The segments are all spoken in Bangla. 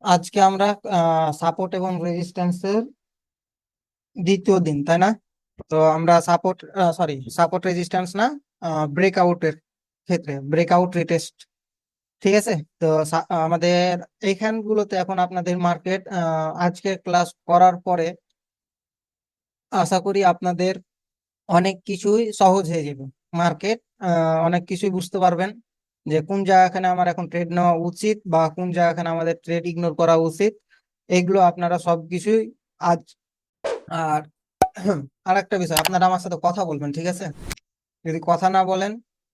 আজকে আমরা সাপোর্ট এবং রেজিস্ট্যান্সের দ্বিতীয় দিন, তাই না? তো আমরা সাপোর্ট রেজিস্ট্যান্স না, ব্রেকআউটের ক্ষেত্রে ব্রেকআউট রিটেস্ট। ঠিক আছে। তো আমাদের এইখানগুলোতে এখন আপনাদের মার্কেট আজকে ক্লাস করার পরে আশা করি আপনাদের অনেক কিছুই সহজ হয়ে যাবে। মার্কেট অনেক কিছুই বুঝতে পারবেন যে কোন জায়গাখানে আমার এখন ট্রেড নেওয়া উচিত বা কোন জায়গাখানে আমাদের ট্রেড ইগনোর করা উচিত। এগুলো আপনারা সবকিছুই আজ। আর আর একটা বিষয়, আপনারা আমার সাথে কথা বলবেন, ঠিক আছে? যদি কথা না বলেন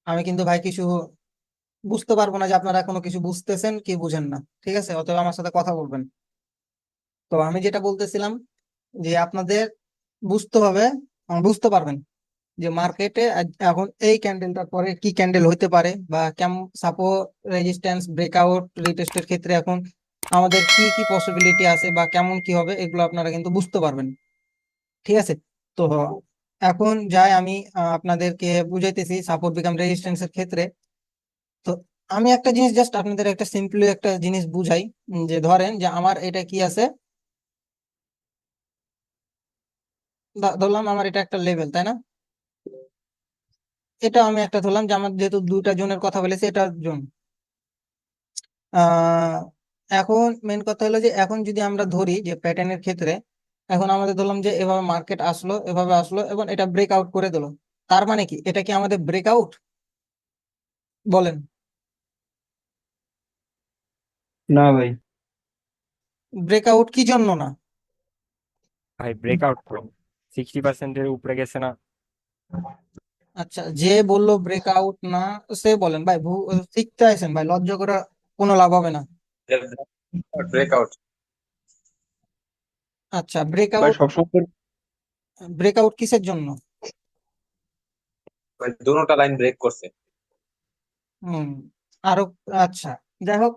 আমি কিন্তু ভাই কিছু বুঝতে পারবো না যে আপনারা কোনো কিছু বুঝতেছেন কি বুঝেন না। ঠিক আছে, অতএব আমার সাথে কথা বলবেন। তো আমি যেটা বলতেছিলাম যে আপনাদের বুঝতে হবে, বুঝতে পারবেন যে মার্কেটে এখন এই ক্যান্ডেলটার পরে কি ক্যান্ডেল হইতে পারে বা কেমন সাপোর্ট রেজিস্ট্যান্স ব্রেকআউট রিটেস্টের ক্ষেত্রে এখন আমাদের কি কি পসিবিলিটি আছে বা কেমন কি হবে, এগুলো আপনারা কিন্তু বুঝতে পারবেন। ঠিক আছে। তো এখন যাই আমি আপনাদেরকে বুঝাইতেছি সাপোর্ট বিকাম রেজিস্ট্যান্সের ক্ষেত্রে। তো আমি একটা জিনিস জাস্ট আপনাদের একটা সিম্পলি একটা জিনিস বুঝাই, যে ধরেন যে আমার এটা কি আছে, ধরলাম আমার এটা একটা লেভেল, তাই না? এটা আমি একটা ধরলাম যে আমার যেহেতু দুইটা জোনের কথা বলেছি, এটা জোন। আহ এখন মেন কথা হলো যে এখন যদি আমরা ধরি যে প্যাটার্নের ক্ষেত্রে এখন আমাদের ধরলাম যে এভাবে মার্কেট আসলো, এভাবে আসলো এবং এটা ব্রেকআউট করে দিল। তার মানে কি এটা কি আমাদের ব্রেকআউট? বলেন। না ভাই। ব্রেকআউট কি জন্য না? ভাই ব্রেকআউট তো 60%-এর উপরে গেছে না। আচ্ছা, যে বললো ব্রেকআউট না সে বলেন ভাই, শিখতে আছেন ভাই, লজ্জা করে কোনো লাভ হবে না। ব্রেকআউট। আচ্ছা, ভাই ব্রেকআউট। সবসময় ব্রেকআউট কিসের জন্য? দুটোটা লাইন ব্রেক করছে। হুম। আরো। আচ্ছা, যাই হোক,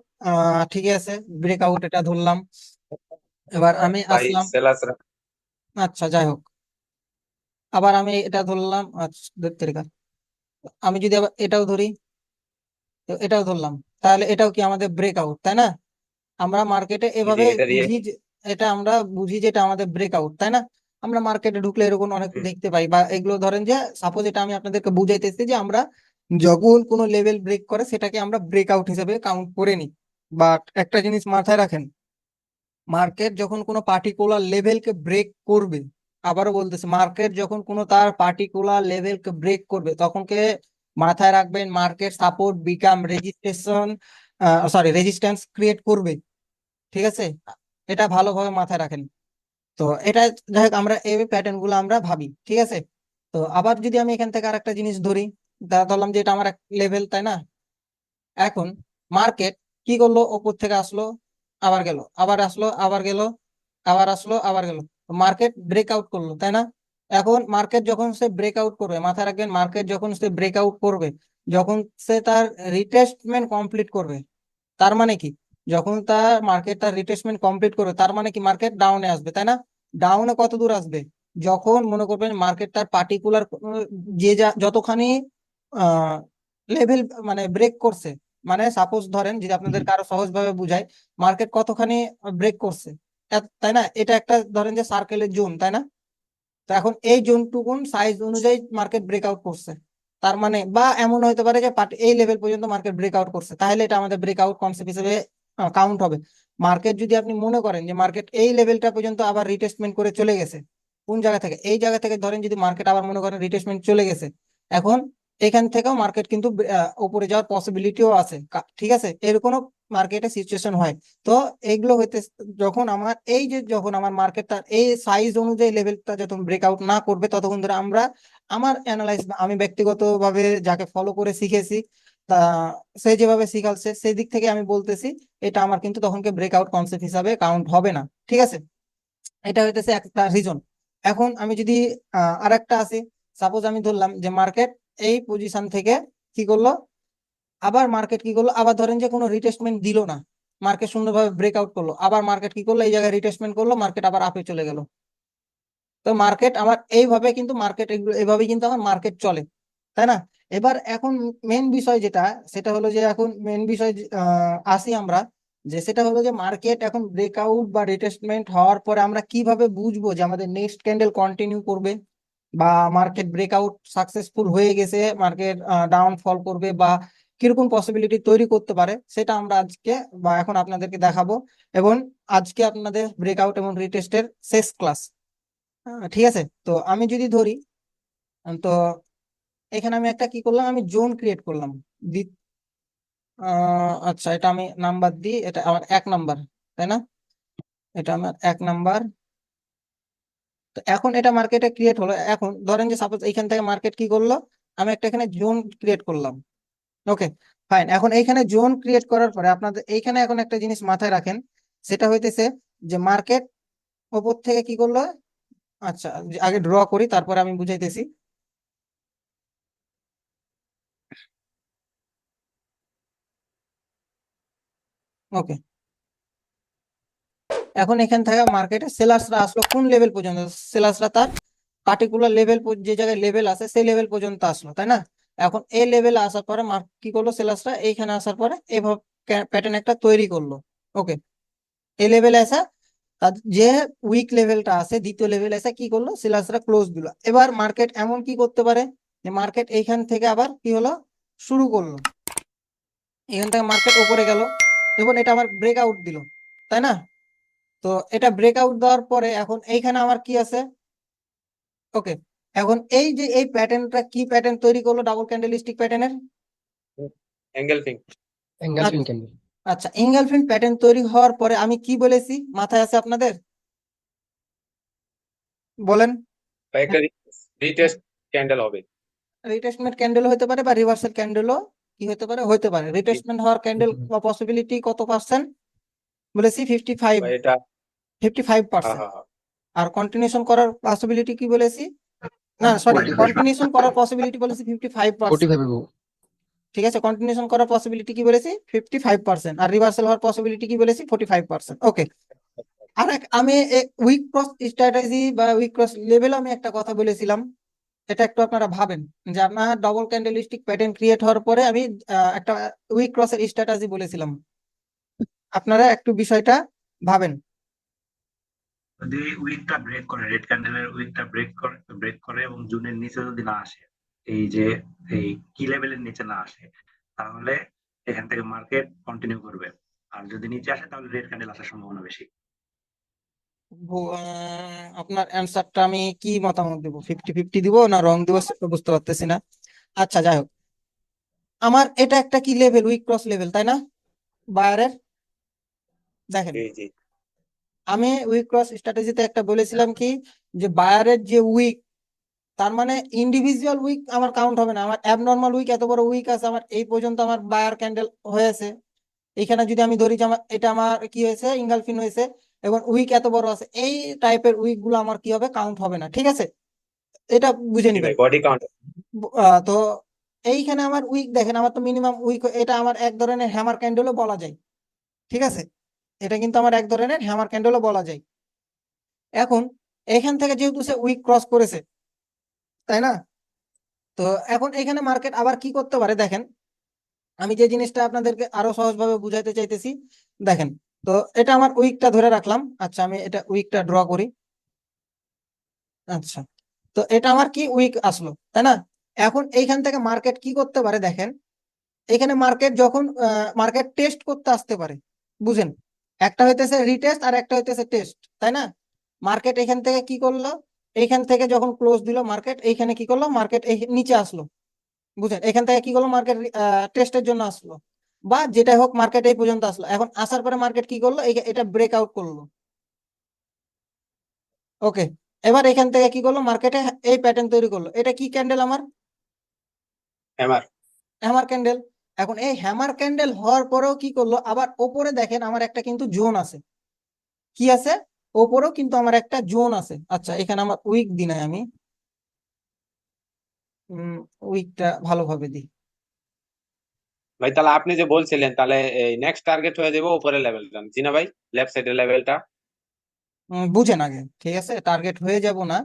ঠিক আছে, ব্রেকআউট এটা ধরলাম। এবার আমি ভাই আসলাম। সেলাসরা। আচ্ছা, যাই হোক, আবার আমি এটা ধরলাম। আচ্ছা, ধরতে রেখা। আমি যদি আবার এটাও ধরি, তো এটাও ধরলাম, তাহলে এটাও কি আমাদের ব্রেকআউট, তাই না? আমরা মার্কেটে জি জি, এভাবে এটা দিয়ে। বুঝি এটা আমরা বুঝি যে এটা আমাদের ব্রেকআউট, তাই না? আমরা মার্কেটে ঢুকলে এরকম অনেক হুম, দেখতে পাই, বা এগুলো ধরেন যে সাপোজ এটা আমি আপনাদেরকে বুঝাইতেছি যে আমরা যখন কোনো লেভেল ব্রেক করে সেটাকে আমরা ব্রেকআউট হিসেবে কাউন্ট করে নিই। বাট একটা জিনিস মাথায় রাখেন, মার্কেট যখন কোনো পার্টিকুলার লেভেলকে ব্রেক করবে, আবারও বলতেছি, মার্কেট যখন কোনো তার পার্টিকুলার লেভেলকে ব্রেক করবে তখনকে মাথায় রাখবেন market support become registration, resistance create করবে। ঠিক আছে, এটা ভালোভাবে মাথায় রাখেন। তো এটা, যাই হোক, আমরা এই প্যাটার্ন গুলো আমরা ভাবি, ঠিক আছে। তো আবার যদি আমি এখান থেকে আরেকটা জিনিস ধরি, ধরলাম যে এটা আমার এক লেভেল, তাই না? এখন মার্কেট কি করলো, ওপর থেকে আসলো, আবার গেল, আবার আসলো, আবার গেল, আবার আসলো, আবার গেল। মার্কেট ব্রেকআউট করলো, তাই না? এখন মার্কেট যখন সে ব্রেকআউট করবে, মাথায় রাখবেন, মার্কেট যখন সে ব্রেকআউট করবে, যখন সে তার রিটেস্টমেন্ট কমপ্লিট করবে, তার মানে কি, যখন তার মার্কেট তার রিটেস্টমেন্ট কমপ্লিট করবে তার মানে কি মার্কেট ডাউনে আসবে, তাই না? ডাউনে কত দূর আসবে? যখন মনে করবেন মার্কেট তার পার্টিকুলার যতখানি লেভেল মানে ব্রেক করছে, মানে সাপোজ ধরেন যদি আপনাদের কারো সহজভাবে বুঝায়, মার্কেট কতখানি ব্রেক করছে, তাই না? এটা একটা ধরেন যে সার্কেলের জোন, তাই না? তো এখন এই জোনটুকুন সাইজ অনুযায়ী মার্কেট ব্রেকআউট করছে, তার মানে বা এমন হতে পারে যে এই লেভেল পর্যন্ত মার্কেট ব্রেকআউট করছে, তাহলে এটা আমাদের ব্রেকআউট কনসেপ্ট হিসেবে কাউন্ট হবে। মার্কেট যদি আপনি মনে করেন যে মার্কেট এই লেভেলটা পর্যন্ত আবার রিটেস্টমেন্ট করে চলে গেছে, কোন জায়গা থেকে, এই জায়গা থেকে ধরেন যদি মার্কেট আবার মনে করেন রিটেস্টমেন্ট চলে গেছে, এখন এখান থেকেও মার্কেট কিন্তু উপরে যাওয়ার পসিবিলিটিও আছে, ঠিক আছে, এরকম মার্কেটে সিচুয়েশন হয়। তো এইগুলো হইতে, যখন আমার এই যে যখন আমার মার্কেটটা এই সাইজ অনুযায়ী লেভেলটা যখন ব্রেকআউট না করবে ততক্ষণ ধরে আমরা, আমার অ্যানালাইজ, আমি ব্যক্তিগতভাবে যাকে ফলো করে শিখেছি, তা সে যেভাবে শিখাচ্ছে সেই দিক থেকে আমি বলতেছি এটা আমার কিন্তু তখনকে ব্রেকআউট কনসেপ্ট হিসাবে কাউন্ট হবে না। ঠিক আছে, এটা হইতেছে একটা রিজন। এখন আমি যদি আর একটা আসি, সাপোজ আমি ধরলাম যে মার্কেট এই পজিশন থেকে কি করলো, আবার মার্কেট কি করলো, আবার ধরেন যে কোনো রিটেস্টমেন্ট দিল না, মার্কেট সুন্দরভাবে ব্রেকআউট করলো, আবার মার্কেট কি করলো, এই জায়গায় রিটেস্টমেন্ট করলো, মার্কেট আবার আপে চলে গেল। তো মার্কেট আমার এইভাবে কিন্তু মার্কেট এইভাবেই কিন্তু আমার মার্কেট চলে, তাই না? এবার এখন মেন বিষয় যেটা, সেটা হলো যে এখন মেন বিষয় আসি আমরা, যে সেটা হলো যে মার্কেট এখন ব্রেকআউট বা রিটেস্টমেন্ট হওয়ার পরে আমরা কিভাবে বুঝবো যে আমাদের নেক্সট ক্যান্ডেল কন্টিনিউ করবে বা মার্কেট ব্রেকআউট সাকসেসফুল হয়ে গেছে, মার্কেট ডাউনফল করবে বা কিরকম পসিবিলিটি তৈরি করতে পারে, সেটা আমরা আজকে বা এখন আপনাদেরকে দেখাবো। এবং আজকে আপনাদের ব্রেকআউট এবং রিটেস্টের শেষ ক্লাস। ঠিক আছে, তো আমি যদি ধরি, তো এখানে আমি একটা কি করলাম, আমি জোন ক্রিয়েট করলাম। আচ্ছা, এটা আমি নাম্বার দিই, এটা আমার 1 নাম্বার, তাই না? এটা আমার 1 নাম্বার। তো এখন এটা মার্কেটে ক্রিয়েট হলো। এখন ধরেন যে সাপোজ এইখান থেকে মার্কেট কি করলো, আমি একটা এখানে জোন ক্রিয়েট করলাম। ওকে, ফাইন। এখন এইখানে জোন ক্রিয়েট করার পরে আপনাদের এইখানে এখন একটা জিনিস মাথায় রাখেন, সেটা হইতেছে যে মার্কেট ওপর থেকে কি করলো। আচ্ছা, আগে ড্র করি, তারপরে আমি বুঝাইতেছি। ওকে, এখন এখান থেকে মার্কেটে সেলার্সরা আসলো কোন লেভেল পর্যন্ত, সেলার্সরা তার পার্টিকুলার লেভেল, যে জায়গায় লেভেল আছে সেই লেভেল পর্যন্ত আসলো, তাই না? এখন এই লেভেলে আসার পরে কি করলো, সেলার্সরা এইখানে আসার পরে এইভাবে প্যাটার্ন একটা তৈরি করলো। ওকে, এই লেভেলে আসা তার যে উইক লেভেলটা আছে, দ্বিতীয় লেভেলে এসে কি করলো, সেলার্সরা ক্লোজ দিল। এবার মার্কেট এমন কি করতে পারে যে মার্কেট এইখান থেকে আবার কি হলো, শুরু করলো, এখান থেকে মার্কেট উপরে গেল এবং এটা আবার ব্রেকআউট দিল, তাই না? তো এটা ব্রেকআউট দেওয়ার পরে এখন এইখানে আমার কি আছে। ওকে, এখন এই যে এই প্যাটার্নটা কি প্যাটার্ন তৈরি করলো, ডাবল ক্যান্ডেলস্টিক প্যাটার্নের। এঙ্গেলফিং। Engulfing candle. আচ্ছা, এঙ্গেলফিন প্যাটার্ন তৈরি হওয়ার পরে আমি কি বলেছি, মাথায় আছে আপনাদের? বলেন। বা একটা রিটেস্ট ক্যান্ডেল হবে। রিট্রেসমেন্ট ক্যান্ডেল হতে পারে বা রিভার্সাল ক্যান্ডেলও কি হতে পারে। রিট্রেসমেন্ট হওয়ার ক্যান্ডেল বা পসিবিলিটি কত পার্সেন্ট বলেছি, 55 বা এটা 55%। হ্যাঁ। আর কন্টিনিউশন করার পসিবিলিটি কি বলেছি, না সরি, 45 কন্টিনিউশন করার পসিবিলিটি বলেছি 55%। 45 এবো। ঠিক আছে, কন্টিনিউশন করার পসিবিলিটি কি বলেছি 55%, আর রিভার্সাল হওয়ার পসিবিলিটি কি বলেছি 45%। ওকে, আর আমি উইক ক্রস স্ট্র্যাটেজি বা উইক ক্রস লেভেল আমি একটা কথা বলেছিলাম, এটা একটু আপনারা ভাবেন যে আপনার ডবল ক্যান্ডেলস্টিক প্যাটার্ন ক্রিয়েট হওয়ার পরে আমি একটা উইক ক্রসের স্ট্র্যাটেজি বলেছিলাম, আপনারা একটু বিষয়টা ভাবেন। যদি উইকটা ব্রেক করে, রেড ক্যান্ডেলের উইকটা ব্রেক করে এবং জুনের নিচে যদি না আসে, এই যে এই কি লেভেলের নিচে না আসে, তাহলে এখান থেকে মার্কেট কন্টিনিউ করবে। আর যদি নিচে আসে তাহলে রেড ক্যান্ডেল আসার সম্ভাবনা বেশি। আপনার অ্যান্সারটা আমি কি মতামত দেবো, 50-50 দিব না রং দিব, সেটা বুঝতে পারতেছি না। আচ্ছা, যাই হোক, আমার এটা একটা কি লেভেল, উইক ক্রস লেভেল, তাই না? বায়ারের, দেখেন, জি জি। আমি উইক ক্রস স্ট্র্যাটেজিতে একটা বলেছিলাম কি, যে বায়ারের যে উইক, তার মানে ইন্ডিভিজুয়াল উইক আমার কাউন্ট হবে না। আমার অ্যাবনর্মাল উইক এত বড় উইক আছে, আমার এই পর্যন্ত আমার বায়ার ক্যান্ডেল হয়েছে, এখানে যদি আমি ধরি যে আমার এটা আমার কি হয়েছে, ইঙ্গালফিন হয়েছে, এবং উইক এত বড় আছে, এই টাইপের উইক গুলো আমার কি হবে, কাউন্ট হবে না। ঠিক আছে, এটা বুঝে জি নিবেন। ভাই, বডি কাউন্ট। তো এইখানে আমার উইক দেখেন, আমার তো মিনিমাম উইক, এটা আমার এক ধরনের হ্যামার ক্যান্ডেলও বলা যায়। ঠিক আছে, এটা কিন্তু আমার এক ধরনের হ্যামার ক্যান্ডেলও বলা যায়। এখন এখান থেকে যেহেতু সে উইক ক্রস করেছে, তাই না? তো এখন এখানে মার্কেট আবার কি করতে পারে, দেখেন, আমি যে জিনিসটা আপনাদেরকে আরো সহজভাবে বুঝাইতে চাইতেছি, দেখেন। তো এটা আমার উইকটা ধরে রাখলাম। আচ্ছা, আমি এটা উইকটা ড্র করি। আচ্ছা, তো এটা আমার কি উইক আসলো, তাই না? এখন এইখান থেকে মার্কেট কি করতে পারে, দেখেন, এখানে মার্কেট যখন মার্কেট টেস্ট করতে আসতে পারে, বুঝেন, একটা হইতেছে রিটেস্ট আর একটা হইতেছে টেস্ট, তাই না? মার্কেট এখান থেকে কি করলো, এইখান থেকে যখন ক্লোজ দিল মার্কেট, এইখানে কি করলো, মার্কেট নিচে আসলো, বুঝেন, এখান থেকে কি করলো, মার্কেট টেস্টের জন্য আসলো, বা যেটা হোক মার্কেট এই পর্যন্ত আসলো। এখন আসার পরে মার্কেট কি করলো, এটা ব্রেক আউট করলো। ওকে, এবার এখান থেকে কি করলো, মার্কেটে এই প্যাটার্ন তৈরি করলো। এটা কি ক্যান্ডেল আমার, হ্যামার। Hammer candle. এখন এই হ্যামার ক্যান্ডেল হওয়ার পরেও কি করলো, আবার ওপরে দেখেন আমার একটা কিন্তু জোন আছে, কি আছে, ওপরেও কিন্তু আমার একটা জোন আছে। আচ্ছা, এখানে আমার উইক দিই নাই আমি, উইকটা ভালোভাবে দিই। ভাই তাহলে আপনি যে বলছিলেন, তাহলে এই নেক্সট টার্গেট হয়ে যাবে উপরের লেভেলটা, জি না ভাই? লেফট সাইডের লেভেলটা। বুঝেন আগে, ঠিক আছে, টার্গেট হয়ে যাব না,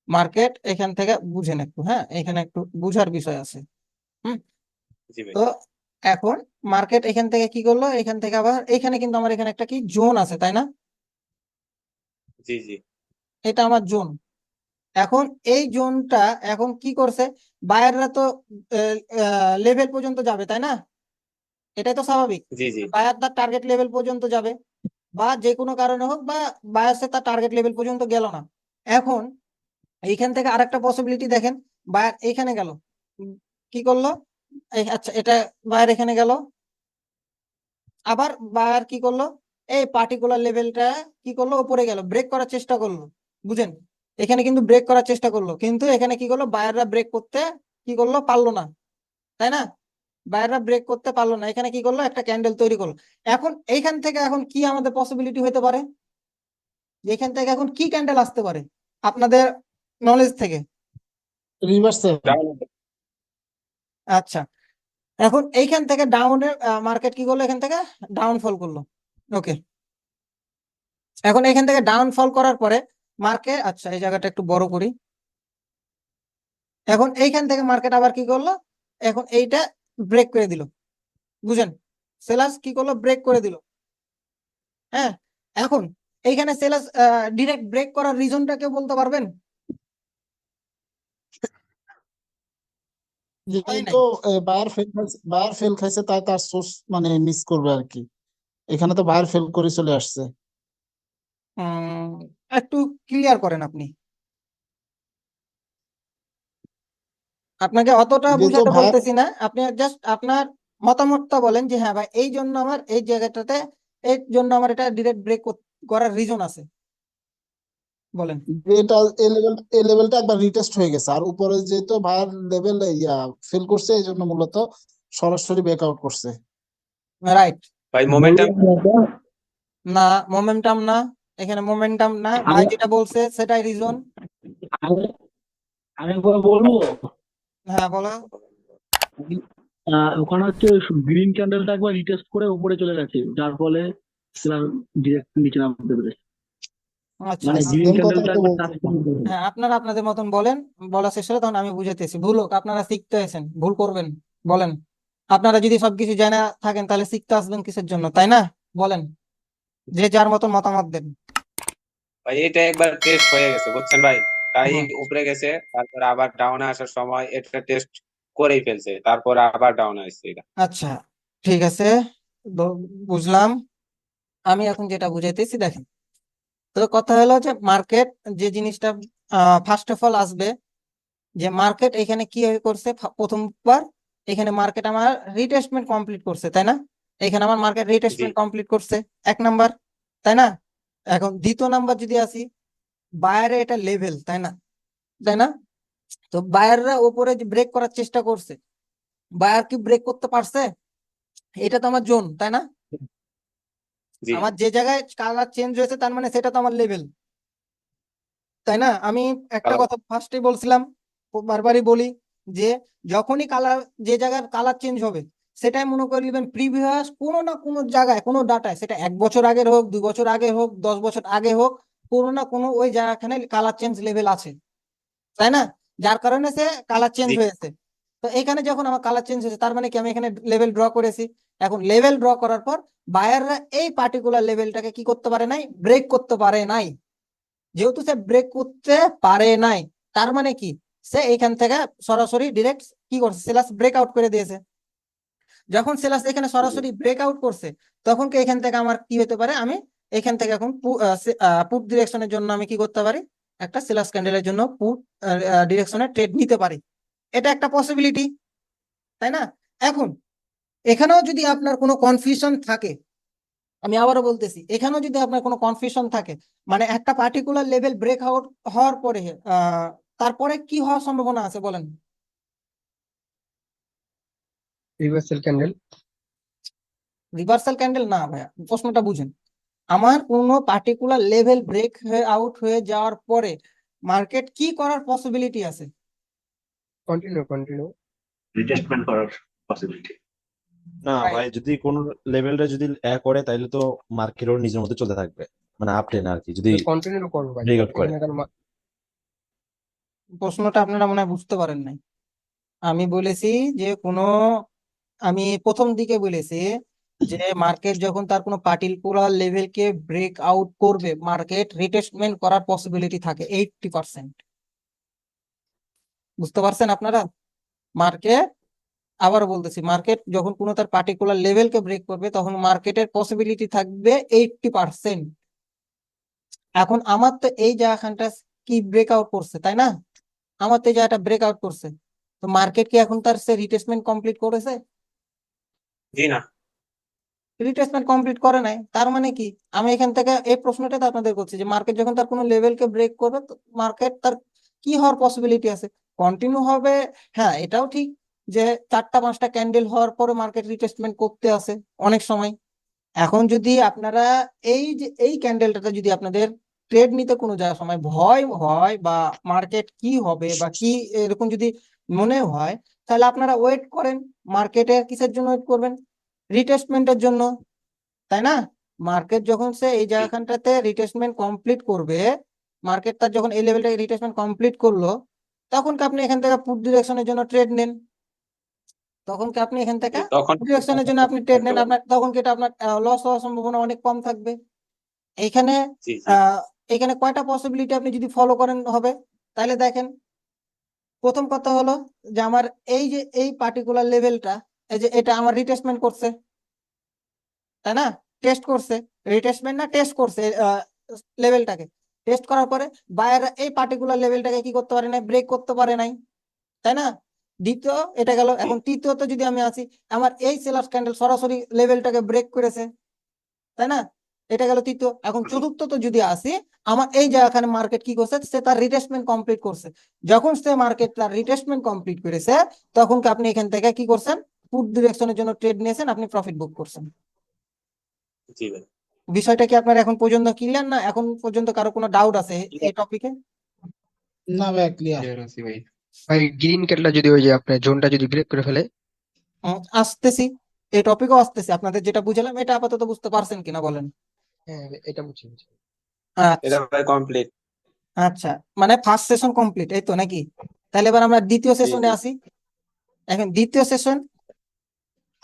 মার্কেট এখান থেকে বুঝেন একটু, হ্যাঁ, এখানে একটু বুঝার বিষয় আছে। হুম, জি ভাই। তো এখন মার্কেট এখান থেকে কি করলো, এখান থেকে আবার এখানে কিন্তু আমার এখানে একটা কি জোন আছে, তাই না? জি জি এটা আমার জোন। এখন এই জোনটা এখন কি করছে, বায়াররা তো লেভেল পর্যন্ত যাবে, তাই না? এটাই তো স্বাভাবিক। জি জি বায়ার তার টার্গেট লেভেল পর্যন্ত যাবে, বা যে কোনো কারণে হোক, বা বায়ার তার টার্গেট লেভেল পর্যন্ত গেল না। এখন এইখান থেকে আরেকটা পসিবিলিটি দেখেন, বায়ার এখানে গেল, কি করলো, আচ্ছা এটা বায়ার এখানে গেল, আবার বায়ার কি করলো, এই পার্টিকুলার লেভেলটা কি করলো, উপরে গেল, ব্রেক করার চেষ্টা করলো। বুঝেন, এখানে কিন্তু ব্রেক করার চেষ্টা করলো, কিন্তু এখানে কি করলো, বায়াররা ব্রেক করতে কি করলো, পারলো না, তাই না? বায়াররা ব্রেক করতে পারলো না, এখানে কি করলো, একটা ক্যান্ডেল তৈরি করলো। এখন এইখান থেকে এখন কি আমাদের পসিবিলিটি হতে পারে, যে এখান থেকে এখন কি ক্যান্ডেল আসতে পারে আপনাদের নলেজ থেকে? রিভার্সাল। ডাউন আচ্ছা, এখন এইখান থেকে ডাউনের মার্কেট কি করলো, এখান থেকে ডাউনফল করলো। ওকে, এখন এখান থেকে ডাউনফল করার পরে মার্কেট, আচ্ছা এই জায়গাটা একটু বড় করি, এখন এইখান থেকে মার্কেট আবার কি করলো, এখন এইটা ব্রেক করে দিল। বুঝেন, সেলার্স কি করলো, ব্রেক করে দিল। হ্যাঁ, এখন এইখানে সেলার্স ডিরেক্ট ব্রেক করার রিজনটা কেউ বলতে পারবেন? হয় নাই। যেহেতু বায়ার ফেল খাইছে তাই তার সোর্স মানে মিস করবে আর কি। এখানে তো বায়ার ফেল করে চলে আসছে। একটু ক্লিয়ার করেন আপনি, আপনাকে অতটা যেহেতু বুঝাতে বায়ার বলতেছি না, আপনি জাস্ট আপনার মতামতটা বলেন যে হ্যাঁ ভাই, এই জন্য আমার এই জায়গাটাতে, এই জন্য আমার এটা ডিরেক্ট ব্রেক করার রিজন আছে, বলেন। এটা এই লেভেলটা একবার রিটেস্ট হয়ে গেছে, আর উপরে যেহেতু বায়ার লেভেল ফেল করছে এই জন্য মূলত সরাসরি ব্রেকআউট করছে। রাইট। ভাই মোমেন্টাম না, মোমেন্টাম না, এখানে মোমেন্টাম না, ভাই যেটা বলছে সেটাই রিজন। আমি একবার বলবো। হ্যাঁ বলো। ওখানে হচ্ছে গ্রিন ক্যান্ডেলটা একবার রিটেস্ট করে উপরে চলে গেছে, যার ফলে সেলার ডিরেক্ট নিচে নামতে পেরেছে। আচ্ছা মানে আচ্ছা। গ্রিন সেম কথা ক্যান্ডেলটা তো একবার বলছি। টাচ করে। হ্যাঁ, আপনারা আপনাদের মতন বলেন, বলা শেষ হলে তখন আমি বুঝাইতেছি। ভুল হোক, আপনারা শিখতে আসেন, ভুল করবেন, বলেন। আপনারা যদি সবকিছু জানা থাকেন তাহলে শিখতে আসবেন কিসের জন্য, তাই না? বলেন, যে যার মতন মতামত দেন। ভাই এটা একবার টেস্ট হয়ে গেছে বুঝছেন ভাই, তাই হুম, উপরে গেছে, তারপর আবার ডাউনে আসার সময় এটা টেস্ট করেই ফেলছে, তারপর আবার ডাউনে আসছে এটা। আচ্ছা ঠিক আছে, বুঝলাম। আমি এখন যেটা বুঝাইতেছি দেখেন, তো কথা হলো যে মার্কেট যে জিনিসটা ফার্স্ট অফ অল আসবে, যে মার্কেট এখানে কি করছে, প্রথমবার এখানে মার্কেট আমার রিটেস্টমেন্ট কমপ্লিট করছে, তাই না? এখানে আমার মার্কেট জি রিটেস্টমেন্ট কমপ্লিট করছে, এক নাম্বার, তাই না? এখন দ্বিতীয় নাম্বার যদি আসি, বায়ারে এটা লেভেল, তাই না? তাই না? তো বায়াররা উপরে যে ব্রেক করার চেষ্টা করছে, বায়ার কি ব্রেক করতে পারছে? এটা তো আমার জোন, তাই না? জি আমার যে জায়গায় কালার চেঞ্জ হয়েছে তার মানে সেটা তো আমার লেভেল, তাই না? আমি একটা কালার কথা ফার্স্টে বলছিলাম, বারবারই বলি, যে যখনই কালার, যে জায়গার কালার চেঞ্জ হবে, সেটাই মনে করে নেবেন প্রিভিয়াস কোনো না কোনো জায়গায়, কোনো ডাটায়, সেটা 1 বছর আগের হোক, 2 বছর আগে হোক, 10 বছর আগে হোক, কোনো না কোনো ওই জায়গাখানে কালার চেঞ্জ লেভেল আছে, তাই না? যার কারণে সে কালার চেঞ্জ জি হয়েছে। তো এখানে যখন আমার কালার চেঞ্জ হয়েছে, তার মানে কি আমি এখানে লেভেল ড্র করেছি। এখন লেভেল ড্র করার পর বায়াররা এই পার্টিকুলার লেভেলটাকে কি করতে পারে নাই, ব্রেক করতে পারে নাই। যেহেতু সে ব্রেক করতে পারে নাই, তার মানে কি, সে এখান থেকে সরাসরি ডিরেক্ট কি করছে, সেলাস ব্রেক আউট করে দিয়েছে। যখন সেলাস এখানে সরাসরি ব্রেক আউট করছে, তখন কি এখান থেকে আমার কি হতে পারে, আমি এখান থেকে এখন পুট ডিরেকশনের জন্য আমি কি করতে পারি, একটা সেলাস ক্যান্ডেলের জন্য পুট ডিরেকশনে ট্রেড নিতে পারি। এটা একটা পসিবিলিটি, তাই না? এখন এখানেও যদি আপনার কোনো কনফিউশন থাকে, আমি আবারও বলতেছি, এখানেও যদি আপনার কোনো কনফিউশন থাকে, মানে একটা পার্টিকুলার লেভেল ব্রেক আউট হওয়ার পরে তারপরে কি হওয়ার সম্ভাবনা আছে বলেন? Reversal candle. রিভার্সাল ক্যান্ডেল না ভাইয়া, প্রশ্নটা বুঝেন। আমার কোনো পার্টিকুলার লেভেল ব্রেক আউট হয়ে যাওয়ার পরে মার্কেট কি করার পসিবিলিটি আছে? কন্টিনিউ। রিটেস্টমেন্ট করার পসিবিলিটি। না Right. ভাই, যদি কোন লেভেলটা যদি করে তাহলে তো মার্কেটও নিজের মধ্যে চলতে থাকবে, মানে আপ টেন আর কি, যদি কন্টিনিউ করবো ভাই। ব্রেকআউট করে। এখানে কারণ প্রশ্নটা আপনারা মনে হয় বুঝতে পারেন নাই। আমি বলেছি যে কোনো আমি প্রথম দিকে বলেছি যে মার্কেট যখন তার কোনো পার্টিকুলার লেভেলকে ব্রেক আউট করবে, মার্কেট রিটেস্টমেন্ট করার পসিবিলিটি থাকে 80%। বুঝতে পারছেন আপনারা? মার্কেট, আবার বলতেছি, মার্কেট যখন কোনো তার পার্টিকুলার লেভেলকে ব্রেক করবে তখন মার্কেটের পসিবিলিটি থাকবে 80%। এখন আমার তো এই জায়গাখানটা কি ব্রেকআউট করছে, তাই না? আমার তো এই জায়গাটা ব্রেকআউট করছে, তো মার্কেট কি এখন তার সে রিটেস্টমেন্ট কমপ্লিট করেছে? জি না। রিট্রেসমেন্ট কমপ্লিট করে নাই। তার মানে কি, আমি এখান থেকে এই প্রশ্নটা তো আপনাদের করছি যে মার্কেট যখন তার কোনো লেভেলকে ব্রেক করবে, মার্কেট তার কি হওয়ার পসিবিলিটি আছে? কন্টিনিউ হবে। হ্যাঁ, এটাও ঠিক যে 4টা 5টা ক্যান্ডেল হওয়ার পরে মার্কেট রিটেস্টমেন্ট করতে আসে অনেক সময়। এখন যদি আপনারা এই যে এই ক্যান্ডেলটাতে যদি আপনাদের ট্রেড নিতে কোনো যাওয়ার সময় ভয় হয় বা মার্কেট কি হবে বা কি এরকম যদি মনে হয়, তাহলে আপনারা ওয়েট করেন। মার্কেটের কিসের জন্য ওয়েট করবেন? রিটেস্টমেন্টের জন্য, তাই না? মার্কেট যখন সে এই জায়গাখানটাতে রিটেস্টমেন্ট কমপ্লিট করবে, মার্কেট তার যখন এই লেভেলটাকে রিটেস্টমেন্ট কমপ্লিট করলো, তখন কি আপনি এখান থেকে পুট ডিরেকশনের জন্য ট্রেড নেন? তখন কি আপনি এখান থেকে তখন পুট ডিরেকশনের জন্য আপনি ট্রেড নেন, আপনার তখন কি এটা আপনার লস হওয়ার সম্ভাবনা অনেক কম থাকবে। এইখানে জি জি এখানে কয়টা পসিবিলিটি আপনি যদি ফলো করেন হবে, তাহলে দেখেন। প্রথম কথা হলো যে আমার এই যে এই পার্টিকুলার লেভেলটা, এই যে এটা আমার রিটেস্টমেন্ট করছে, তাই না? টেস্ট করছে, রিটেস্টমেন্ট না টেস্ট করছে লেভেলটাকে। টেস্ট করার পরে বায়ার এই পার্টিকুলার লেভেলটাকে কি করতে পারে নাই? ব্রেক করতে পারে নাই, তাই না? দ্বিতীয় এটা গেল। এখন তৃতীয়ত যদি আমি আসি, আমার এই সেলার্স ক্যান্ডেল সরাসরি লেভেলটাকে ব্রেক করেছে, তাই না? এটা গেল তৃতীয়। এখন চতুর্থত যদি আসি, আমার এই জায়গাখানে মার্কেট কি করছে? সে তার রিটেস্টমেন্ট কমপ্লিট করছে। যখন সে মার্কেট তার রিটেস্টমেন্ট কমপ্লিট করেছে, তখন কি আপনি এখান থেকে কি করছেন? পুট ডিরেকশনের জন্য ট্রেড নিয়েছেন, আপনি প্রফিট বুক করছেন। জি ভাই। বিষয়টা কি আপনার এখন পর্যন্ত ক্লিয়ার, না এখন পর্যন্ত কারো কোনো ডাউট আছে এই টপিকে? না ভাই, ক্লিয়ার। ক্লিয়ার আছি ভাই। ভাই গ্রিন ক্যান্ডেলটা যদি ওই যে আপনার জোনটা যদি ব্রেক করে ফেলে, আসতেছি, এই টপিকও আসতেছি। আপনাদের যেটা বুঝালাম এটা আপাতত বুঝতে পারছেন কিনা বলেন? হ্যাঁ এটা বুঝছি বুঝছি। এটা আচ্ছা ভাই কমপ্লিট। আচ্ছা, মানে ফার্স্ট সেশন কমপ্লিট, এই তো নাকি? তাহলে এবার আমরা দ্বিতীয় জি সেশনে জি আসি। এখন দ্বিতীয় সেশন,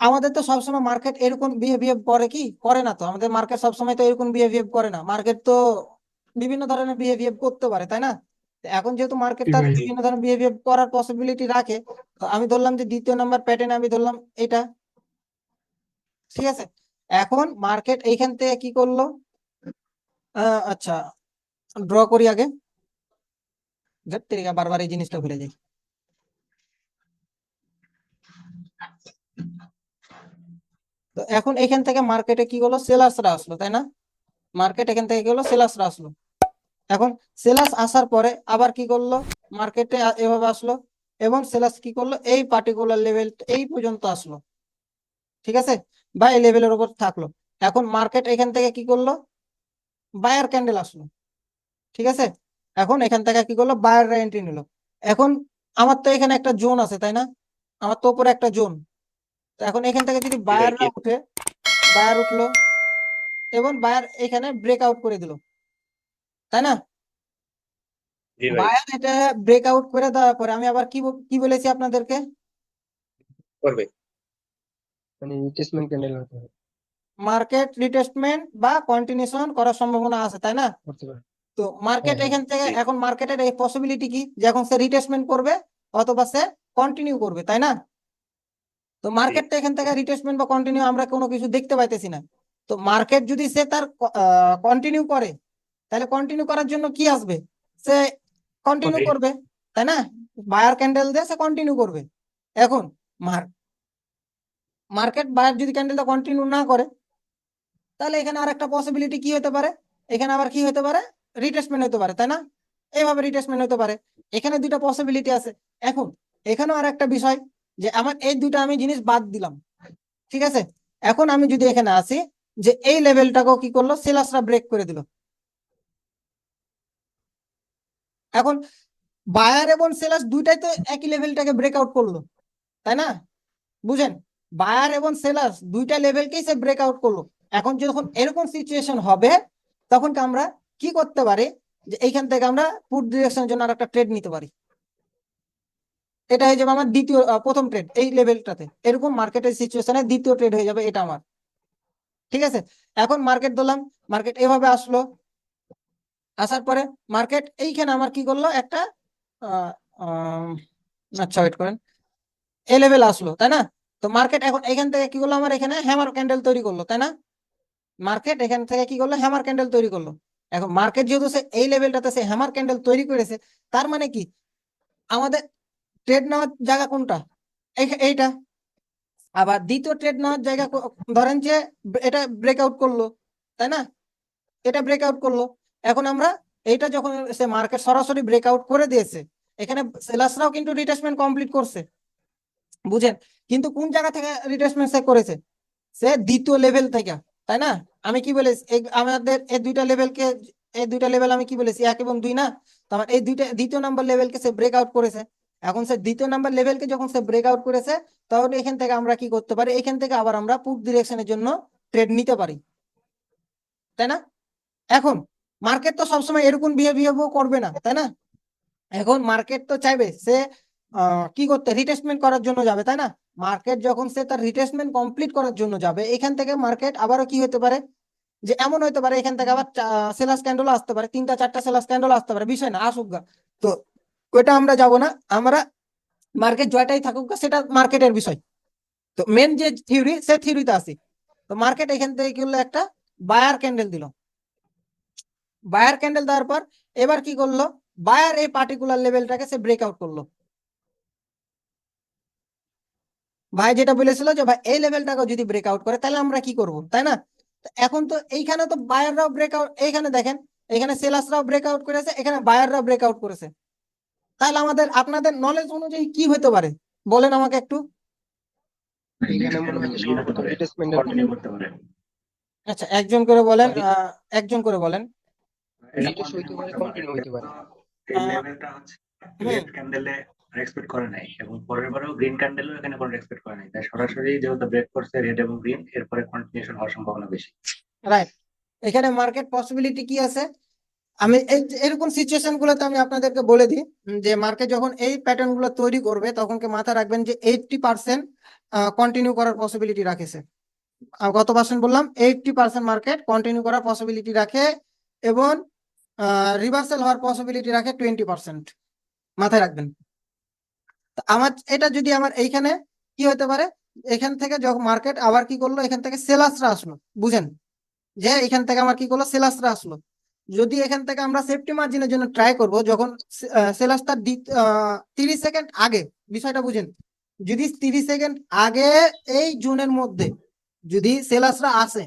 আমাদের তো সবসময় মার্কেট এরকম বিহেভিয়ার করে কি করে না? তো আমাদের মার্কেট সবসময় তো এরকম বিহেভিয়ার করে না। মার্কেট তো বিভিন্ন ধরনের বিহেভিয়ার করতে পারে, তাই না? তো এখন যেহেতু মার্কেট জি তার ভাই। বিভিন্ন ধরনের বিহেভিয়ার করার পসিবিলিটি রাখে, তো আমি ধরলাম যে দ্বিতীয় নাম্বার প্যাটার্ন আমি ধরলাম এটা, ঠিক আছে? এখন মার্কেট এইখান থেকে কি করলো? আচ্ছা, ড্র করি আগে। বারবার এই জিনিসটা ভুলে যাই। তো এখন এখান থেকে মার্কেটে কি হলো? সেলার্সরা আসলো, তাই না? মার্কেট এখান থেকে কি হলো? সেলার্সরা আসলো। এখন সেলার্স আসার পরে আবার কি করলো? মার্কেটে এভাবে আসলো এবং সেলার্স কি করলো? এই পার্টিকুলার লেভেল এই পর্যন্ত আসলো, ঠিক আছে? বা এই লেভেলের উপর থাকলো। এখন মার্কেট এখান থেকে কি করলো? বায়ার ক্যান্ডেল আসলো, ঠিক আছে? এখন এখান থেকে কি করলো? বায়াররা এন্ট্রি নিল। এখন আমার তো এখানে একটা জোন আছে, তাই না? আমার তো উপরে একটা জোন। তো এখন এখান থেকে যদি জি ভাই বায়াররা কি উঠে, বায়ার উঠলো এবং বায়ার এখানে ব্রেকআউট করে দিল, তাই না? জি ভাই বায়ার এটা ব্রেকআউট করে দেওয়ার পরে আমি আবার কি বলেছি আপনাদেরকে? করবে। মানে রিট্রেসমেন্ট ক্যান্ডেল হতে হবে, মার্কেট রিটেস্টমেন্ট বা কন্টিনিউশন করার সম্ভাবনা আছে, তাই না? করতে পারে। তো মার্কেট হ্যাঁ হ্যাঁ। এখান থেকে জি এখন মার্কেটের এই পসিবিলিটি কি যে এখন সে রিটেস্টমেন্ট করবে অথবা সে কন্টিনিউ করবে, তাই না? তো জি মার্কেটটা এখান থেকে রিটেস্টমেন্ট বা কন্টিনিউ আমরা কোনো কিছু দেখতে পাইতেছি না। তো মার্কেট যদি সে তার কন্টিনিউ করে, তাহলে কন্টিনিউ করার জন্য কি আসবে? সে কন্টিনিউ কমপ্লিট। করবে, তাই না? বায়ার ক্যান্ডেল দিয়ে সে কন্টিনিউ করবে। এখন মার্কেট বায়ার যদি ক্যান্ডেলটা কন্টিনিউ না করে, তাহলে এখানে আর একটা পসিবিলিটি কি হতে পারে? এখানে আবার কি হতে পারে? রিট্রেসমেন্ট হতে পারে, তাই না? এইভাবে রিট্রেসমেন্ট হতে পারে। এখানে দুইটা পসিবিলিটি আছে। এখন এখানেও আর একটা বিষয় যে আমার এই দুইটা আমি জিনিস বাদ দিলাম, ঠিক আছে? এখন আমি যদি এখানে আসি যে এই লেভেলটাকেও কি করলো? সেলার্সরা ব্রেক করে দিল। এখন বায়ার এবং সেলার্স দুইটাই তো একই লেভেলটাকে ব্রেকআউট করলো, তাই না? বুঝেন, বায়ার এবং সেলার্স দুইটা লেভেলকেই সে ব্রেকআউট করলো। এখন যখন এরকম সিচুয়েশন হবে, তখন কি আমরা কি করতে পারি? যে এইখান থেকে আমরা পুট ডিরেকশনের জন্য আর একটা ট্রেড নিতে পারি। এটা হয়ে যাবে আমার দ্বিতীয় প্রথম ট্রেড এই লেভেলটাতে, এরকম মার্কেটের সিচুয়েশনে দ্বিতীয় ট্রেড হয়ে যাবে এটা আমার। ঠিক আছে, এখন মার্কেট ধরলাম, মার্কেট এভাবে আসলো, আসার পরে মার্কেট এইখানে আমার কি করলো একটা আহ, আম, আচ্ছা ওয়েট করেন, এ লেভেল আসলো তাই না? তো মার্কেট এখন এখান থেকে কি করলো, আমার এখানে হ্যামার ক্যান্ডেল তৈরি করলো তাই না? মার্কেট এখান থেকে কি করলো, হ্যামার ক্যান্ডেল তৈরি করলো। এখন মার্কেট যেহেতু সে এই লেভেলটাতে সে হ্যামার ক্যান্ডেল তৈরি করেছে, তার মানে কি আমাদের ট্রেড নেওয়ার জায়গা কোনটা, এইটা। আবার দ্বিতীয় ট্রেড নেওয়ার জায়গা ধরেন যে এটা ব্রেকআউট করলো তাই না, এটা ব্রেকআউট করলো। এখন আমরা এইটা যখন সে মার্কেট সরাসরি ব্রেকআউট করে দিয়েছে, এখানে সেলার্সরাও কিন্তু রিট্রেসমেন্ট কমপ্লিট করছে, বুঝেন? কিন্তু কোন জায়গা থেকে রিট্রেসমেন্ট সে করেছে, সে দ্বিতীয় লেভেল থেকে, তাই না? আমি কি বলেছি আমাদের এই দুইটা লেভেলকে, এই দুইটা লেভেল আমি কি বলেছি 1 এবং 2 না? তো আমার এই দুইটা দ্বিতীয় নাম্বার লেভেলকে সে ব্রেকআউট করেছে। এখন সে দ্বিতীয় নাম্বার লেভেলকে যখন সে ব্রেকআউট করেছে, তাহলে এখান থেকে আমরা কি করতে পারি, এখান থেকে আবার আমরা পুট ডিরেকশনের জন্য ট্রেড নিতে পারি, তাই না? এখন মার্কেট তো সবসময় এরকম বিহেভিয়ার করবে না, তাই না? এখন মার্কেট তো চাইবে সে কি করতে, রিটেস্টমেন্ট করার জন্য যাবে, তাই না? মার্কেট যখন সে তার রিটেস্টমেন্ট কমপ্লিট করার জন্য যাবে, এখান থেকে মার্কেট আবারও কি হতে পারে, যে এমন হতে পারে এখান থেকে আবার সেলার্স ক্যান্ডেল আসতে পারে, 3টা 4টা সেলার্স ক্যান্ডেল আসতে পারে, বিষয় না, আসুক গা। তো ওইটা আমরা যাব না, আমরা মার্কেট জয়টাই থাকুক গা, সেটা মার্কেটের বিষয়। তো মেন যে থিওরি, সে থিওরিতে আসি। তো মার্কেট এখান থেকে কি হলো, একটা বায়ার ক্যান্ডেল দিল, বায়ার ক্যান্ডেল দেওয়ার পর এবার কি করলো, বায়ার এই পার্টিকুলার লেভেলটাকে সে ব্রেকআউট করলো। ভাই যেটা বলেছিল যে ভাই এই লেভেলটাকে যদি ব্রেকআউট করে তাহলে আমরা কি করব, তাই না? তো এখন তো এইখানে তো বায়াররাও ব্রেকআউট, এইখানে দেখেন এখানে সেলার্সরাও ব্রেকআউট করেছে, এখানে বায়াররাও ব্রেকআউট করেছে। তাহলে আমাদের আপনাদের নলেজ অনুযায়ী কি হতে পারে বলেন আমাকে একটু। এখানে মনে হয় যে সম্ভবত রিট্রেসমেন্টের কন্টিনিউ করতে পারে। আচ্ছা একজন করে বলেন, একজন করে বলেন। এটা রিট্রেস হইতে কন্টিনিউ পারে, করতে পারে। কন্টিনিউ হইতে পারে। এই আহ, লেভেলটা হচ্ছে হুম রেড ক্যান্ডেলে এক্সপেক্ট করে নাই এবং পরের বারেও গ্রিন ক্যান্ডেলও এখানে কোনো এক্সপেক্ট করে নাই, তাই সরাসরি যেহেতু ব্রেক করছে রেড এবং গ্রিন, এরপরে কন্টিনিউশন হওয়ার সম্ভাবনা বেশি। রাইট, এখানে মার্কেট পসিবিলিটি কি আছে, আমি এরকম সিচুয়েশন গুলোতে আমি আপনাদেরকে বলে দিই যে মার্কেট যখন এই প্যাটার্ন গুলো তৈরি করবে, তখন কি মাথায় রাখবেন যে 80% কন্টিনিউ করার পসিবিলিটি রাখেছে। কত পার্সেন্ট বললাম, 80% মার্কেট কন্টিনিউ করার পসিবিলিটি রাখে, এবং রিভার্সাল হওয়ার পসিবিলিটি রাখে 20%, মাথায় রাখবেন। তো আমার এটা যদি আমার এইখানে কি হতে পারে, এখান থেকে যখন মার্কেট আবার কি করলো, এখান থেকে সেলার্সরা আসলো, বুঝেন যে এখান থেকে আমার কি করলো, সেলার্সরা আসলো। যদি এখান থেকে আমরা সেফটি মার্জিনের জন্য ট্রাই করব, যখন সেলার্স তার 30 সেকেন্ড আগে, বিষয়টা বুঝেন, যদি 30 সেকেন্ড আগে এই জোনের মধ্যে যদি সেলার্সরা আসে,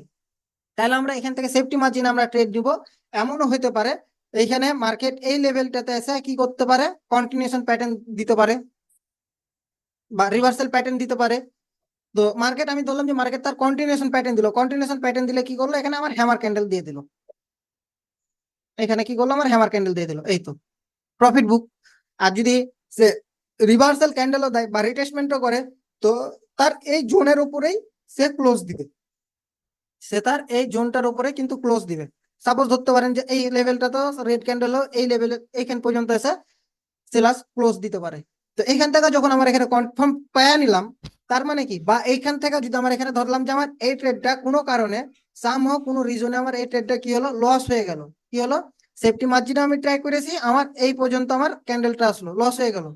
তাহলে আমরা এখান থেকে সেফটি মার্জিন আমরা ট্রেড দিব। এমনও হতে পারে এইখানে মার্কেট এই লেভেলটাতে এসে কি করতে পারে, কন্টিনিউশন প্যাটার্ন দিতে পারে বা রিভার্সাল প্যাটার্ন দিতে পারে। তো মার্কেট আমি ধরলাম যে মার্কেট তার কন্টিনিউশন প্যাটার্ন দিল, কন্টিনিউশন প্যাটার্ন দিলে কি করলো, এখানে আমার হ্যামার ক্যান্ডেল দিয়ে দিল, এখানে কি করলো, আমার হ্যামার ক্যান্ডেল দিয়ে দিল, এই তো প্রফিট বুক। আর যদি সে রিভার্সাল ক্যান্ডেলও দেয় বা রিটেসমেন্টও করে, তো তার এই জোনের উপরেই সে ক্লোজ দিবে, সে তার এই জোনটার উপরে কিন্তু ক্লোজ দিবে। সাপোজ ধরতে পারেন যে এই লেভেলটা তো রেড ক্যান্ডেল, এই লেভেলে এইখান পর্যন্ত এসে সেলার্স ক্লোজ দিতে পারে। তো এইখান থেকে যখন আমার এখানে কনফার্ম পায়া নিলাম, তার মানে কি, বা এইখান থেকে যদি আমার এখানে ধরলাম যে আমার এই ট্রেডটা কোনো কারণে সামহাও কোনো রিজনে আমার এই ট্রেডটা কি হলো, লস হয়ে গেল, কি হলো, সেফটি মার্জিনও আমি ট্রাই করেছি, আমার এই পর্যন্ত আমার ক্যান্ডেলটা আসলো, লস হয়ে গেল।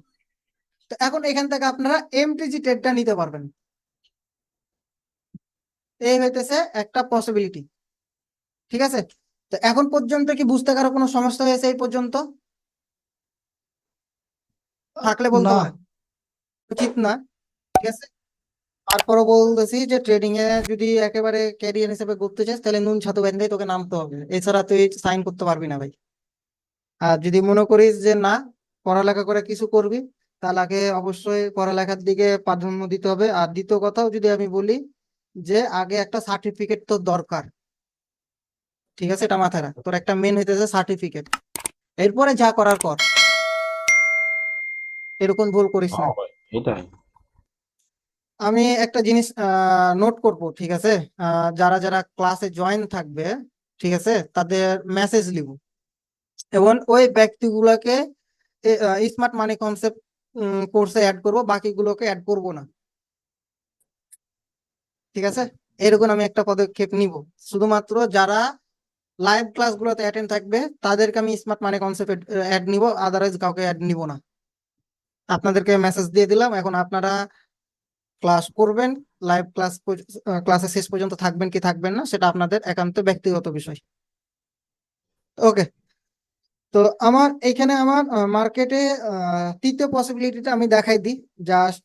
তো এখন এখান থেকে আপনারা এমটিজি ট্রেডটা নিতে পারবেন, এই হইতেছে একটা পসিবিলিটি। ঠিক আছে, তো এখন পর্যন্ত কি বুঝতে কারো কোনো সমস্যা হয়েছে এই পর্যন্ত? থাকলে বলতে না। পারেন, উচিত না। ঠিক আছে, তারপরও বলতেছি যে ট্রেডিং এ যদি একেবারে ক্যারিয়ার হিসেবে করতে চাস, তাহলে নুন ছাতু বেঁধে তোকে নামতে হবে, এছাড়া তুই সাইন করতে পারবি না ভাই। আর যদি মনে করিস যে না, পড়ালেখা করে কিছু করবি, তাহলে আগে অবশ্যই পড়ালেখার দিকে প্রাধান্য দিতে হবে। আর দ্বিতীয় কথাও যদি আমি বলি, যে আগে একটা সার্টিফিকেট তোর দরকার, ঠিক আছে, এটা মাথায় রাখ, তোর একটা মেন হইতেছে সার্টিফিকেট, এরপরে যা করার কর, এরকম ভুল করিস না। এটাই। আমি একটা জিনিস নোট করব, ঠিক আছে, যারা যারা ক্লাসে জয়েন থাকবে, ঠিক আছে, তাদের মেসেজ লিব, এবং ওই ব্যক্তিগুলোকে স্মার্ট মানি কনসেপ্ট কোর্সে অ্যাড করব, বাকিগুলোকে অ্যাড করব না। ঠিক আছে, এরকম আমি একটা পদক্ষেপ নিব। শুধুমাত্র যারা লাইভ ক্লাসগুলোতে অ্যাটেন্ড থাকবে তাদেরকে আমি স্মার্ট মানি কনসেপ্ট অ্যাড নিব, আদারওয়াইজ কাউকে অ্যাড নিব না। আপনাদেরকে মেসেজ দিয়ে দিলাম, এখন আপনারা ক্লাস করবেন, লাইভ ক্লাসে শেষ পর্যন্ত থাকবেন কি থাকবেন না সেটা আপনাদের একান্ত ব্যক্তিগত বিষয়। ওকে, তো আমার এইখানে আমার মার্কেটে তৃতীয় পসিবিলিটিটা আমি দেখাই দিই জাস্ট।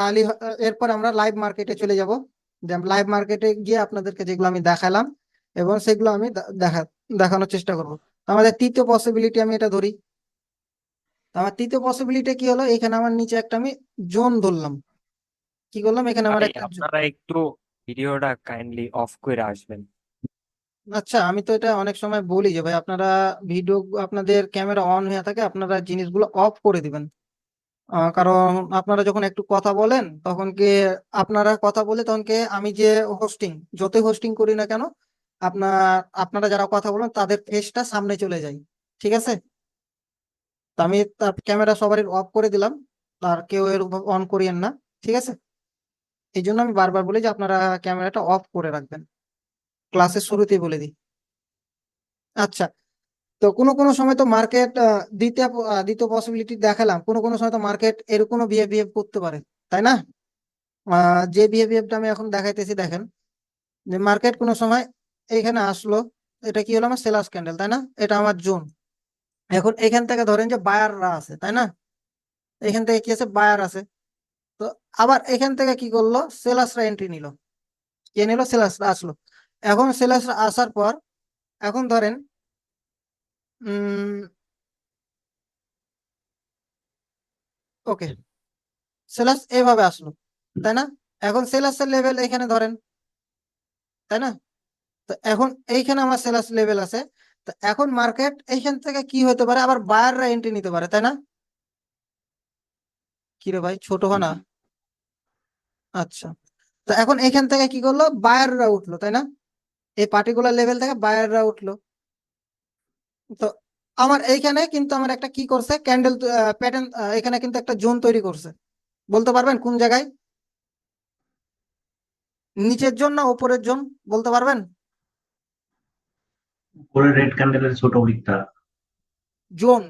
আলি এরপর আমরা লাইভ মার্কেটে চলে যাব। লাইভ মার্কেটে গিয়ে আপনাদেরকে যেগুলো আমি দেখালাম এবং সেগুলো আমি দেখানোর চেষ্টা করব। আমাদের তৃতীয় পসিবিলিটি আমি এটা ধরি। আমার তৃতীয় পসিবিলিটি কি হলো, এখানে আমার নিচে একটা আমি জোন ধরলাম। কি করলাম, এখানে আমার ভাই একটা আপনারা একটু ভিডিওটা কাইন্ডলি অফ করে আসবেন। আচ্ছা, আমি তো এটা অনেক সময় বলি যে ভাই আপনারা ভিডিও, আপনাদের ক্যামেরা অন হয়ে থাকে, আপনারা জিনিসগুলো অফ করে দিবেন। কারণ আপনারা যখন একটু কথা বলেন তখন কি, আপনারা কথা বলে তখন কি আমি যে হোস্টিং, যতই হোস্টিং করি না কেন, আপনারা যারা কথা বলেন তাদের ফেসটা সামনে চলে যায়। ঠিক আছে, তো আমি তার ক্যামেরা সবারই অফ করে দিলাম, আর কেউ এর অন করিয়েন না। ঠিক আছে, এই জন্য আমি বারবার বলি যে আপনারা ক্যামেরাটা অফ করে রাখবেন, ক্লাসের শুরুতেই বলে দিই। আচ্ছা, তো কোনো কোনো সময় তো মার্কেট, দ্বিতীয় পসিবিলিটি দেখালাম, কোনো কোনো সময় তো মার্কেট এরকমও বিহেভ করতে পারে, তাই না? যে বিহেভিয়ারটা আমি এখন দেখাইতেছি, দেখেন যে মার্কেট কোনো সময় এইখানে আসলো, এটা কি হলো আমার সেলার্স ক্যান্ডেল, তাই না? এটা আমার জোন। এখন এখান থেকে ধরেন যে বায়াররা আছে, তাই না? এখান থেকে কি আছে, বায়ার আছে। তো আবার এখান থেকে কি করলো, সেলার্সরা এন্ট্রি নিল। কে নিল? সেলার্সরা আসলো। এখন সেলার্সরা আসার পর, এখন ধরেন ওকে, সেলার্স এভাবে আসলো, তাই না? এখন সেলার্সের লেভেল এখানে ধরেন, তাই না? তো এখন এইখানে আমার সেলার্স লেভেল আছে। তো এখন মার্কেট এইখান থেকে কি হতে পারে, আবার বায়াররা এন্ট্রি নিতে পারে, তাই না? কি রে ভাই, ছোট হয় না? আচ্ছা, তো এখন এখান থেকে কি করলো, বায়াররা উঠলো, তাই না? এই পার্টিকুলার লেভেল থেকে বায়াররা উঠলো। তো আমার এইখানে কিন্তু আমার একটা কি করছে, ক্যান্ডেল প্যাটার্ন, এখানে কিন্তু একটা জোন তৈরি করছে। বলতে পারবেন কোন জায়গায়? নিচের জোন না উপরের জোন, বলতে পারবেন? উপরে রেড ক্যান্ডেলের ছোট উইকটা। জোন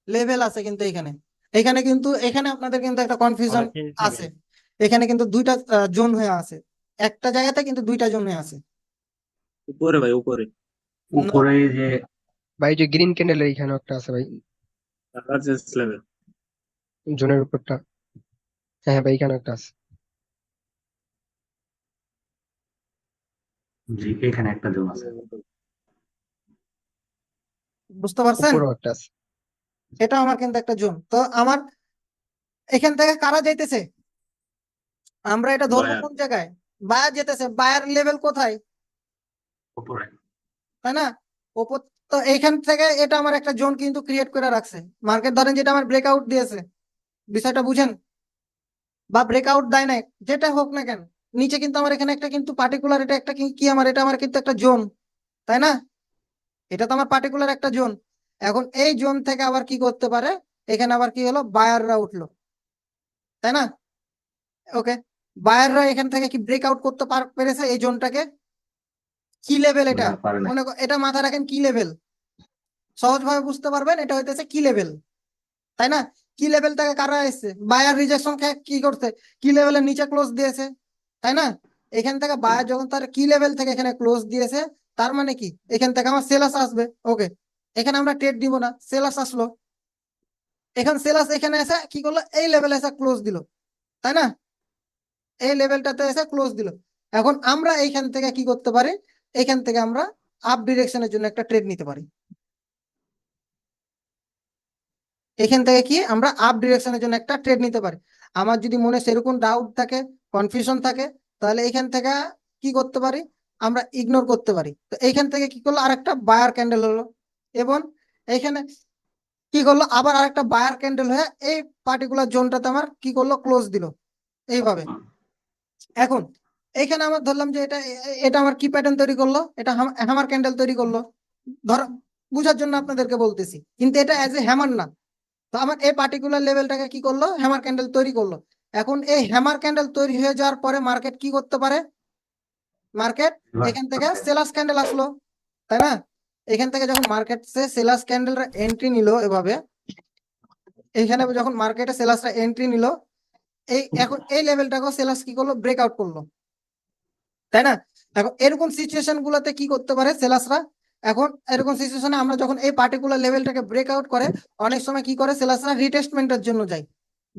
লেভেল আছে কিন্তু এখানে, এখানে কিন্তু, এখানে আপনাদের কিন্তু একটা কনফিউশন আছে। এখানে কিন্তু দুইটা জোন হয়ে আছে, একটা জায়গাতে কিন্তু দুইটা জোন হয়ে আছে। উপরে ভাই, উপরে উপরে যে ভাই যে গ্রিন ক্যান্ডেলের এখানে একটা আছে ভাই, লার্জেস্ট লেভেল। জোনের উপরটা। হ্যাঁ ভাই, এখানে একটা আছে। জি, এখানে একটা জোন আছে। বুঝতে পারছেন? উপরেও একটা আছে। এটা আমার কিন্তু একটা জোন। তো আমার এখান থেকে কারা যাইতেছে, আমরা এটা ধরবো বায়ার। কোন জায়গায়? বায়ার যেতেছে। বায়ার লেভেল কোথায়, উপরে তাই না? ওপর। তো এইখান থেকে এটা আমার একটা জোন কিন্তু ক্রিয়েট করে রাখছে। মার্কেট ধরেন যেটা আমার ব্রেকআউট দিয়েছে, বিষয়টা বুঝেন, বা ব্রেকআউট দেয় না, যেটা হোক না কেন, নিচে কিন্তু আমার এখানে একটা কিন্তু পার্টিকুলার, এটা একটা কি আমার, এটা আমার কিন্তু একটা জোন, তাই না? এটা তো আমার পার্টিকুলার একটা জোন। এখন এই জোন থেকে আবার কি করতে পারে, এখানে আবার কি হলো, বায়াররা উঠলো, তাই না? ওকে, বায়াররা এখান থেকে কি ব্রেকআউট করতে পেরেছে এই জোনটাকে? কি লেভেল এটা? না, পারে না। এটা মাথায় রাখেন, কি লেভেল, সহজভাবে বুঝতে পারবেন, এটা হইতেছে কি লেভেল, তাই না? কি লেভেল থেকে কারা এসছে, বায়ার রিজেকশন কি করছে, কি লেভেলের নিচে ক্লোজ দিয়েছে, তাই না? এখান থেকে বায়ার যখন তার কি লেভেল থেকে এখানে ক্লোজ দিয়েছে, তার মানে কি, এখান থেকে আমার সেলাস আসবে। ওকে, এখানে আমরা ট্রেড দিব না, সেলাস আসলো, এখানে সেলাস এখানে এসে কি করলো, এই লেভেলে এসে ক্লোজ দিল, তাই না? এই লেভেলটাতে এসে ক্লোজ দিল। এখন আমরা এইখান থেকে কি করতে পারি, এখান থেকে আমরা আপ ডিরেকশনের জন্য একটা ট্রেড নিতে পারি। এখান থেকে কি আমরা আপ ডিরেকশনের জন্য একটা ট্রেড নিতে পারি। আমার যদি মনে সেরকম ডাউট থাকে, কনফিউশন থাকে, তাহলে এখান থেকে কি করতে পারি, আমরা ইগনোর করতে পারি। তো এইখান থেকে কি করলো, আরেকটা বায়ার ক্যান্ডেল হলো, এবং এইখানে কি করলো, আবার আরেকটা বায়ার ক্যান্ডেল হয়ে এই পার্টিকুলার জোনটাতে আমার কি করলো, ক্লোজ দিল এইভাবে। এখন এইখানে আমার ধরলাম যে এটা এটা আমার কি প্যাটার্ন তৈরি করলো, এটা হ্যামার ক্যান্ডেল তৈরি করলো। ধর বুঝার জন্য আপনাদেরকে বলতেছি, কিন্তু এটা অ্যাজ এ হ্যামার না। তো আমার এই পার্টিকুলার লেভেলটাকে কি করলো, হ্যামার ক্যান্ডেল তৈরি করলো। এখন এই হ্যামার ক্যান্ডেল তৈরি হয়ে যাওয়ার পরে মার্কেট কি করতে পারে, মার্কেট এখান থেকে সেলার্স ক্যান্ডেল আসলো, তাই না? এখান থেকে যখন মার্কেট সেলার্স ক্যান্ডেল এন্ট্রি নিল এভাবে, এইখানে যখন মার্কেটে সেলার্সরা এন্ট্রি নিল, এখন এই লেভেলটাকে সেলার্স কি করলো, ব্রেকআউট করলো, তাই না? এখন এরকম সিচুয়েশন গুলোতে কি করতে পারে সেলার্সরা, এখন এরকম সিচুয়েশনে আমরা যখন এই পার্টিকুলার লেভেলটাকে ব্রেকআউট করে, অনেক সময় কি করে সেলার্সরা রিটেস্টমেন্টের জন্য যায়।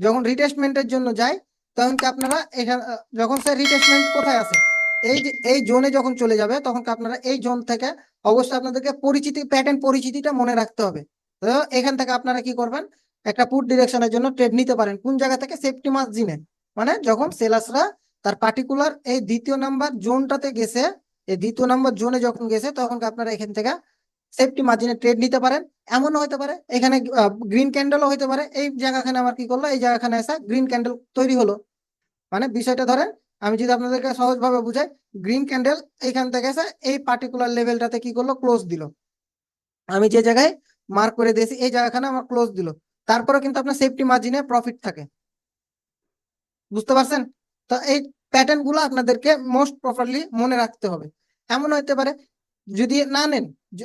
যখন রিটেস্টমেন্টের জন্য যায়, তখন কি আপনারা এখানে যখন সে রিটেস্টমেন্ট কোথায় আছে, এই যে এই জোনে যখন চলে যাবে, তখন কি আপনারা এই জোন থেকে অবশ্যই আপনাদেরকে প্যাটার্ন পরিচিতিটা মনে রাখতে হবে। তো এখান থেকে আপনারা কি করবেন, একটা পুট ডিরেকশনের জন্য ট্রেড নিতে পারেন কোন জায়গা থেকে, সেফটি মার্জিনে, মানে যখন সেলার্সরা তার পার্টিকুলার এই দ্বিতীয় নাম্বার জোনটাতে গেছে, এই দ্বিতীয় নাম্বার জোনে যখন গেছে, তখন আপনারা এখান থেকে সেফটি মার্জিনে ট্রেড নিতে পারেন। এমনও হতে পারে এখানে গ্রিন ক্যান্ডেলও হতে পারে, এই জায়গাখানে আমার কি করলো, এই জায়গাখানে এসে গ্রিন ক্যান্ডেল তৈরি হলো। মানে বিষয়টা ধরেন, আমি যদি আপনাদেরকে সহজভাবে বুঝাই, গ্রিন ক্যান্ডেল এইখান থেকে এসে এই পার্টিকুলার লেভেলটাতে কি করলো, ক্লোজ দিল। আমি যে জায়গায় মার্ক করে দিয়েছি এই জায়গাখানে আমার ক্লোজ দিল, তারপরে কিন্তু আপনার সেফটি মার্জিনে প্রফিট থাকে। বুঝতে পারছেন? তো এই প্যাটার্ন গুলো আপনাদেরকে মোস্ট প্রপারলি মনে রাখতে হবে। এমন হতে পারে যদি না নেন,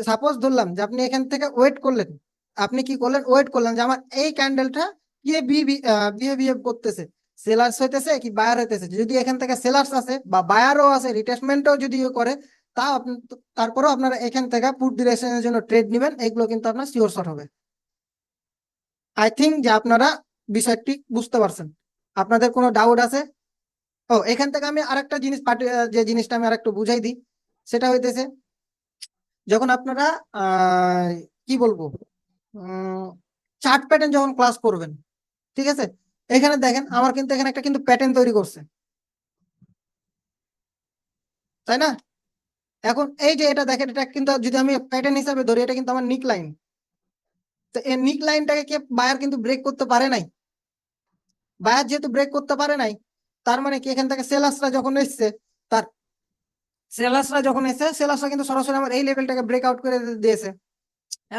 সাপোজ ধরলাম যে আপনি এখান থেকে ওয়েট করলেন, আপনি কি করলেন, ওয়েট করলেন যে আমার এই ক্যান্ডেলটা কি বিহেভ করতেছে, সেলার্স হইতেছে কি বায়ার হইতেছে। যদি এখান থেকে সেলার্স আছে বা বায়ারও আছে, রিটেসমেন্টও যদি করে, তারপরেও আপনারা এখান থেকে পুট ডিরেকশনের জন্য ট্রেড নেবেন, এগুলো কিন্তু আপনার শিওর শট হবে। আই থিঙ্ক যে আপনারা বিষয়টি বুঝতে পারছেন। আপনাদের কোনো ডাউট আছে? ও, এখান থেকে আমি আরেকটা জিনিস যে জিনিসটা আমি আরেকটু বুঝাই দিই, সেটা হইতেছে যখন আপনারা কি বলবো, চার্ট প্যাটার্ন যখন ক্লাস করবেন, ঠিক আছে, এখানে দেখেন আমার কিন্তু এখানে একটা কিন্তু প্যাটার্ন তৈরি করছে, তাই না? এখন এই যে এটা দেখেন, এটা কিন্তু যদি আমি প্যাটার্ন হিসাবে ধরি, এটা কিন্তু আমার নিক লাইন। তো এই নিক লাইনটাকে কি বায়ার কিন্তু ব্রেক করতে পারে নাই। বায়ার যেহেতু ব্রেক করতে পারে নাই, তার মানে কি এখান থেকে সেলার্সরা যখন এসছে, তার সেলার্সরা কিন্তু সরাসরি আমার এই লেভেলটাকে ব্রেক আউট করে দিয়েছে।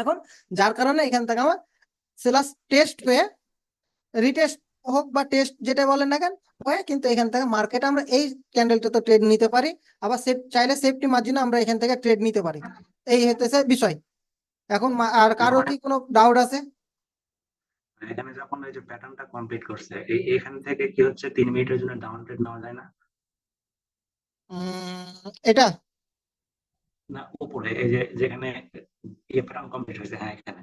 এখন যার কারণে এখান থেকে আমার সেলার্স টেস্ট হয়ে, রিটেস্ট হোক বা টেস্ট যেটা বলেন না কেন, হয়ে কিন্তু এখান থেকে মার্কেটে আমরা এই ক্যান্ডেলটা তো ট্রেড নিতে পারি, আবার চাইলে সেফটি মার্জিনে আমরা এখান থেকে ট্রেড নিতে পারি। এই হতেছে বিষয়। এখন আর কারো কি কোনো ডাউট আছে? এখানে যখন ওই যে প্যাটার্নটা কমপ্লিট করছে, এখান থেকে কি হচ্ছে 3 মিনিটের জন্য ডাউন ট্রেড নেওয়া যায় না? এটা না, উপরে এই যে যেখানে এই প্যাটার্ন কমপ্লিট হয়েছে, হ্যাঁ এখানে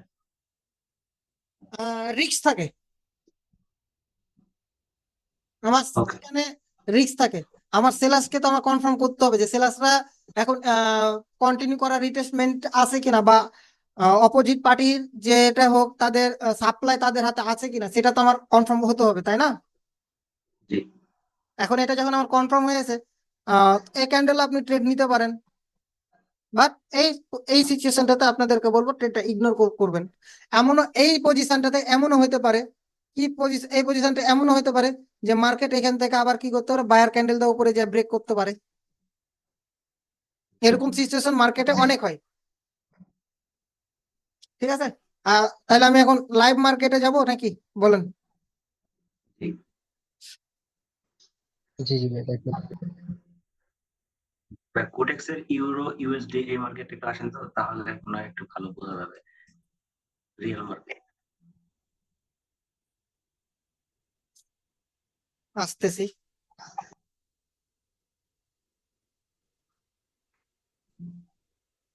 রিস্ক থাকে, আমার ওকে। এখানে রিস্ক থাকে। আমার সেলার্সকে তো আমার কনফার্ম করতে হবে যে সেলার্সরা এখন কন্টিনিউ করার রিটেস্টমেন্ট আছে কিনা, বা অপোজিট পার্টির যেটা হোক তাদের সাপ্লাই তাদের হাতে আছে কিনা, সেটা তো আমার কনফার্ম হতে হবে, তাই না? জি। এখন এটা যখন আমার কনফার্ম হয়েছে, এই ক্যান্ডেল আপনি ট্রেড নিতে পারেন, বাট এই এই সিচুয়েশনটাতে আপনাদেরকে বলবো ট্রেডটা ইগনোর করবেন। এমনও এই পজিশনটাতে এমনও হতে পারে, এই পজিশনটা এমনও হতে পারে যে মার্কেট এখান থেকে আবার কি করতে পারে, বায়ার ক্যান্ডেল দেওয়ার উপরে যে ব্রেক করতে পারে। এরকম সিচুয়েশন মার্কেটে অনেক হয়, ঠিক আছে? তাহলে আমি এখন লাইভ মার্কেটে যাব নাকি, বলেন? জি জি ভাই দেখবেন। কোটেক্সের ইউরো ইউএসডি এই মার্কেটে আসেন তো, তাহলে মনে হয় একটু ভালো বোঝা যাবে রিয়েল মার্কেট। আসতেছি।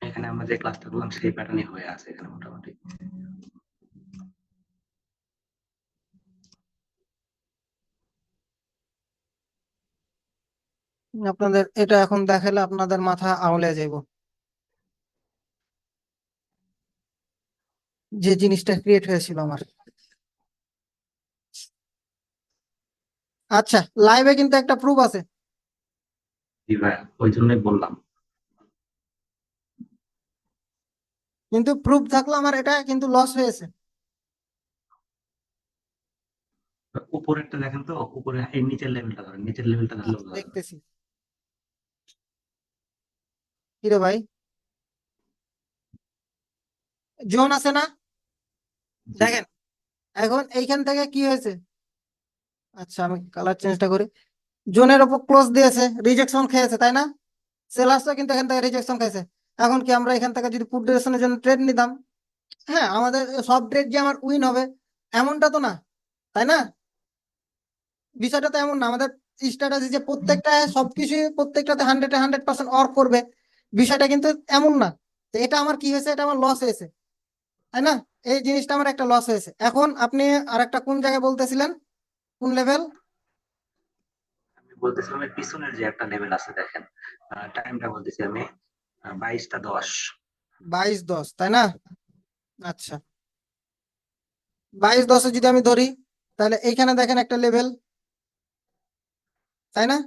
এখানে আমরা যে ক্লাসটা করলাম সেই প্যাটার্নই হয়ে আছে এখানে মোটামুটি। আপনাদের এটা এখন দেখালে আপনাদের মাথা আউলে যাইব, যে জিনিসটা ক্রিয়েট হয়েছিল আমার। আচ্ছা, লাইভে কিন্তু একটা প্রুফ আছে, জি ভাই, ওই জন্যই বললাম। কিন্তু প্রুফ থাকলো আমার এটা কিন্তু লস হয়েছে। উপরেরটা দেখেন তো, উপরে এই নিচের লেভেলটা ধরেন, নিচের লেভেলটা ধরলে বোঝা যাবে। দেখতেছি। কিরে ভাই, জোন আছে না, জি। দেখেন এখন এইখান থেকে কি হয়েছে, আচ্ছা আমি কালার চেঞ্জটা করি, জোনের ওপর ক্লোজ দিয়েছে, রিজেকশন খেয়েছে তাই না, সেলার্সও কিন্তু এখান থেকে রিজেকশন খেয়েছে। এখন কি আমরা এখান থেকে যদি পুট ডিরেকশনের জন্য ট্রেড নিতাম, হ্যাঁ আমাদের সব ট্রেড যে আমার উইন হবে এমনটা তো না, তাই না, বিষয়টা তো এমন না, আমাদের স্ট্র্যাটেজি যে প্রত্যেকটা সবকিছু প্রত্যেকটাতে 100% ওয়ার্ক করবে, বিষয়টা কিন্তু এমন না। তো এটা আমার কি হয়েছে, এটা আমার লস হয়েছে, তাই না, এই জিনিসটা আমার একটা লস হয়েছে। এখন আপনি আরেকটা কোন জায়গায় বলতেছিলেন, কোন লেভেল, আমি বলতেছিলাম এর পিছনের যে একটা লেভেল আছে দেখেন, টাইমটা বলতেছি আমি 22টা 10। 22-10 তাই না, আচ্ছা 22-10 যদি আমি ধরি, তাহলে এইখানে দেখেন একটা লেভেল, তাই না,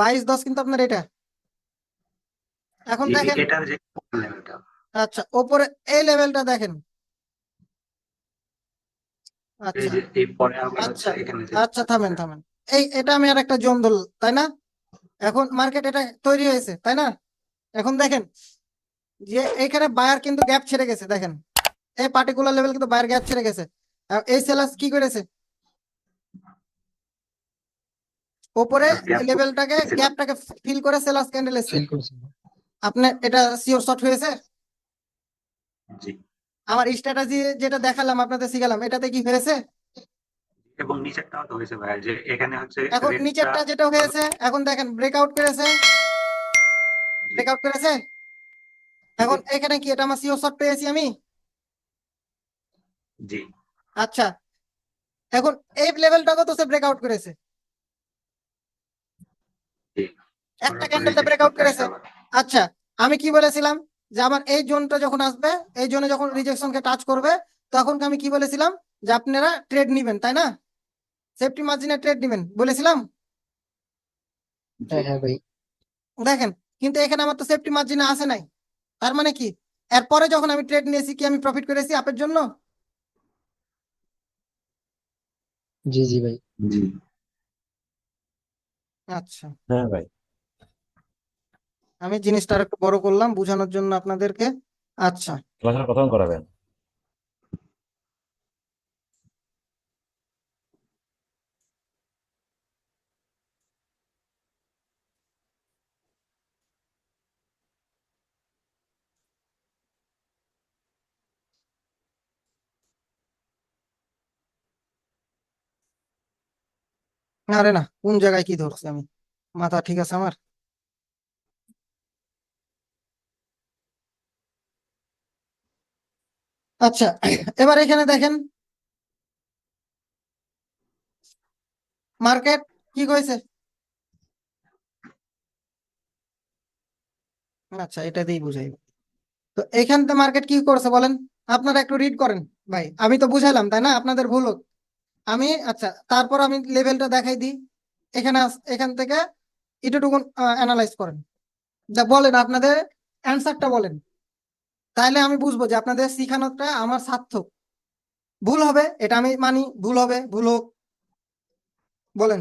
22-10 কিন্তু আপনার এটা, এখন দেখেন এটার যে লেভেলটা, আচ্ছা ওপরে এই লেভেলটা দেখেন, এই আচ্ছা যে এই পরে আবার হচ্ছে আচ্ছা এখানে যে আচ্ছা থামেন থামেন, এটা আমি আর একটা জোন ধরলাম তাই না, এখন মার্কেট এটা তৈরি হয়েছে তাই না, এখন দেখেন যে এখানে বায়ার কিন্তু গ্যাপ ছেড়ে গেছে, দেখেন এই পার্টিকুলার লেভেল কিন্তু বায়ার গ্যাপ ছেড়ে গেছে, আর এই সেলার্স কি করেছে, ওপরে গ্যাপ লেভেলটাকে গ্যাপটাকে ফিল করে সেলার্স ক্যান্ডেল এসছে, ফিল করছি। আপনার এটা সিওর শর্ট হয়েছে, জি, আমার স্ট্র্যাটেজি যেটা দেখালাম আপনাদের শিখালাম এটাতে কি হয়েছে, এবং নিচেরটাও তো হয়েছে ভাই, যে এখানে হচ্ছে এখন রেটটা। নিচেরটা যেটা হয়েছে, এখন দেখেন ব্রেকআউট করেছে, ব্রেকআউট করেছে, এখন এখানে কি এটা আমার সিওর শর্ট পেয়েছি আমি, জি, আচ্ছা এখন এই লেভেলটাকে তো সে ব্রেকআউট করেছে, জি, একটা করার পরে ক্যান্ডেলটা রিজেক্ট ব্রেকআউট করতে আসছে করেছে, আবার। আচ্ছা আমি কি বলেছিলাম যে আমার এই জোনটা যখন আসবে, এই জোনে যখন রিজেকশনকে টাচ করবে, তখন আমি কি বলেছিলাম যে আপনারা ট্রেড নিবেন তাই না, সেফটি মার্জিনে ট্রেড নিবেন বলেছিলাম, জি, হ্যাঁ হ্যাঁ ভাই। দেখেন কিন্তু এখানে আমার তো সেফটি মার্জিনে আসে নাই, তার মানে কি এরপরে যখন আমি ট্রেড নিয়েছি কি আমি প্রফিট করেছি আপের জন্য, জি জি ভাই। জি। আচ্ছা হ্যাঁ ভাই। আমি জিনিসটা আর একটু বড় করলাম বোঝানোর জন্য আপনাদেরকে, আচ্ছা ক্লাসের প্রথম করাবেন। আরে না কোন জায়গায় কি ধরছি আমি, মাথা ঠিক আছে আমার, আচ্ছা এবার এখানে দেখেন মার্কেট কি করেছে, আচ্ছা এটা দিয়েই বুঝাই, তো এখান থেকে মার্কেট কি করছে বলেন, আপনারা একটু রিড করেন ভাই, আমি তো বুঝাইলাম তাই না, আপনাদের ভুল হোক, আমি আচ্ছা তারপর আমি লেভেলটা দেখাই দিই, এখানে এখান থেকে এটুকুন অ্যানালাইজ করেন, যা বলেন আপনাদের অ্যান্সারটা বলেন, তাহলে আমি বুঝবো যে আপনাদের শিখানোটা আমার সার্থক, ভুল হবে এটা আমি মানি, ভুল হবে ভুল হোক, বলেন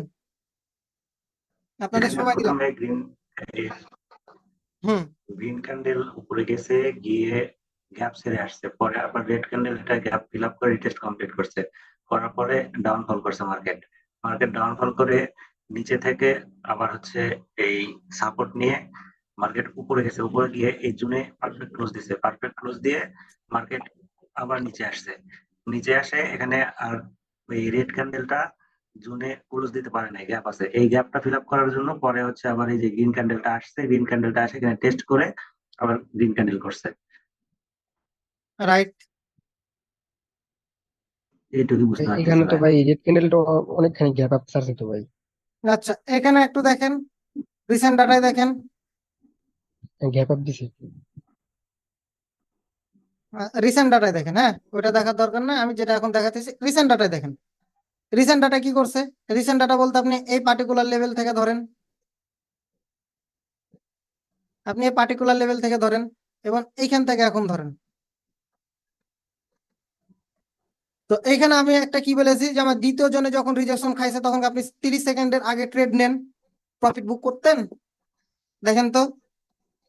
আপনাদের এখানে সময় দিলাম, প্রথমে গ্রিন হুম গ্রিন ক্যান্ডেল উপরে গেছে, গিয়ে গ্যাপ ছেড়ে আসছে, পরে আবার রেড ক্যান্ডেল এটা গ্যাপ ফিল আপ করে রিটেস্ট কমপ্লিট করছে, করার পরে ডাউনফল করছে মার্কেট, মার্কেট ডাউনফল করে নিচে থেকে আবার হচ্ছে এই সাপোর্ট নিয়ে মার্কেট উপরে গেছে, উপরে গিয়ে এই জুনে পারফেক্ট ক্লোজ দিছে, পারফেক্ট ক্লোজ দিয়ে মার্কেট আবার নিচে আসছে, নিচে আসে এখানে আর ওই রেড ক্যান্ডেলটা জুনে ক্লোজ দিতে পারে না, গ্যাপ আছে, এই গ্যাপটা ফিল আপ করার জন্য পরে হচ্ছে আবার এই যে গ্রিন ক্যান্ডেলটা আসছে, গ্রিন ক্যান্ডেলটা আসে এখানে টেস্ট করে আবার গ্রিন ক্যান্ডেল করছে, রাইট, এইটুকু বুঝতে পারতেছি এখানে তো ভাই। ভাই রেড ক্যান্ডেলটা অনেকখানি গ্যাপ আপ ছাড়ছে তো ভাই। আচ্ছা এখানে একটু দেখেন রিসেন্ট ডাটায় দেখেন, গ্যাপ আপ দিছে। রিসেন্ট ডাটায় দেখেন, হ্যাঁ ওটা দেখার দরকার না, আমি যেটা এখন দেখাতেছি রিসেন্ট ডাটায় দেখেন, রিসেন্ট ডাটা কি করছে, রিসেন্ট ডাটা বলতে আপনি এই পার্টিকুলার লেভেল থেকে ধরেন, আপনি এই পার্টিকুলার লেভেল থেকে ধরেন এবং এইখান থেকে এখন ধরেন, তো এইখানে আমি একটা কি বলেছি যে আমার দ্বিতীয় জনে যখন রিজেকশন খাইছে তখন আপনি 30 সেকেন্ডের আগে ট্রেড নেন, প্রফিট বুক করতেন, দেখেন তো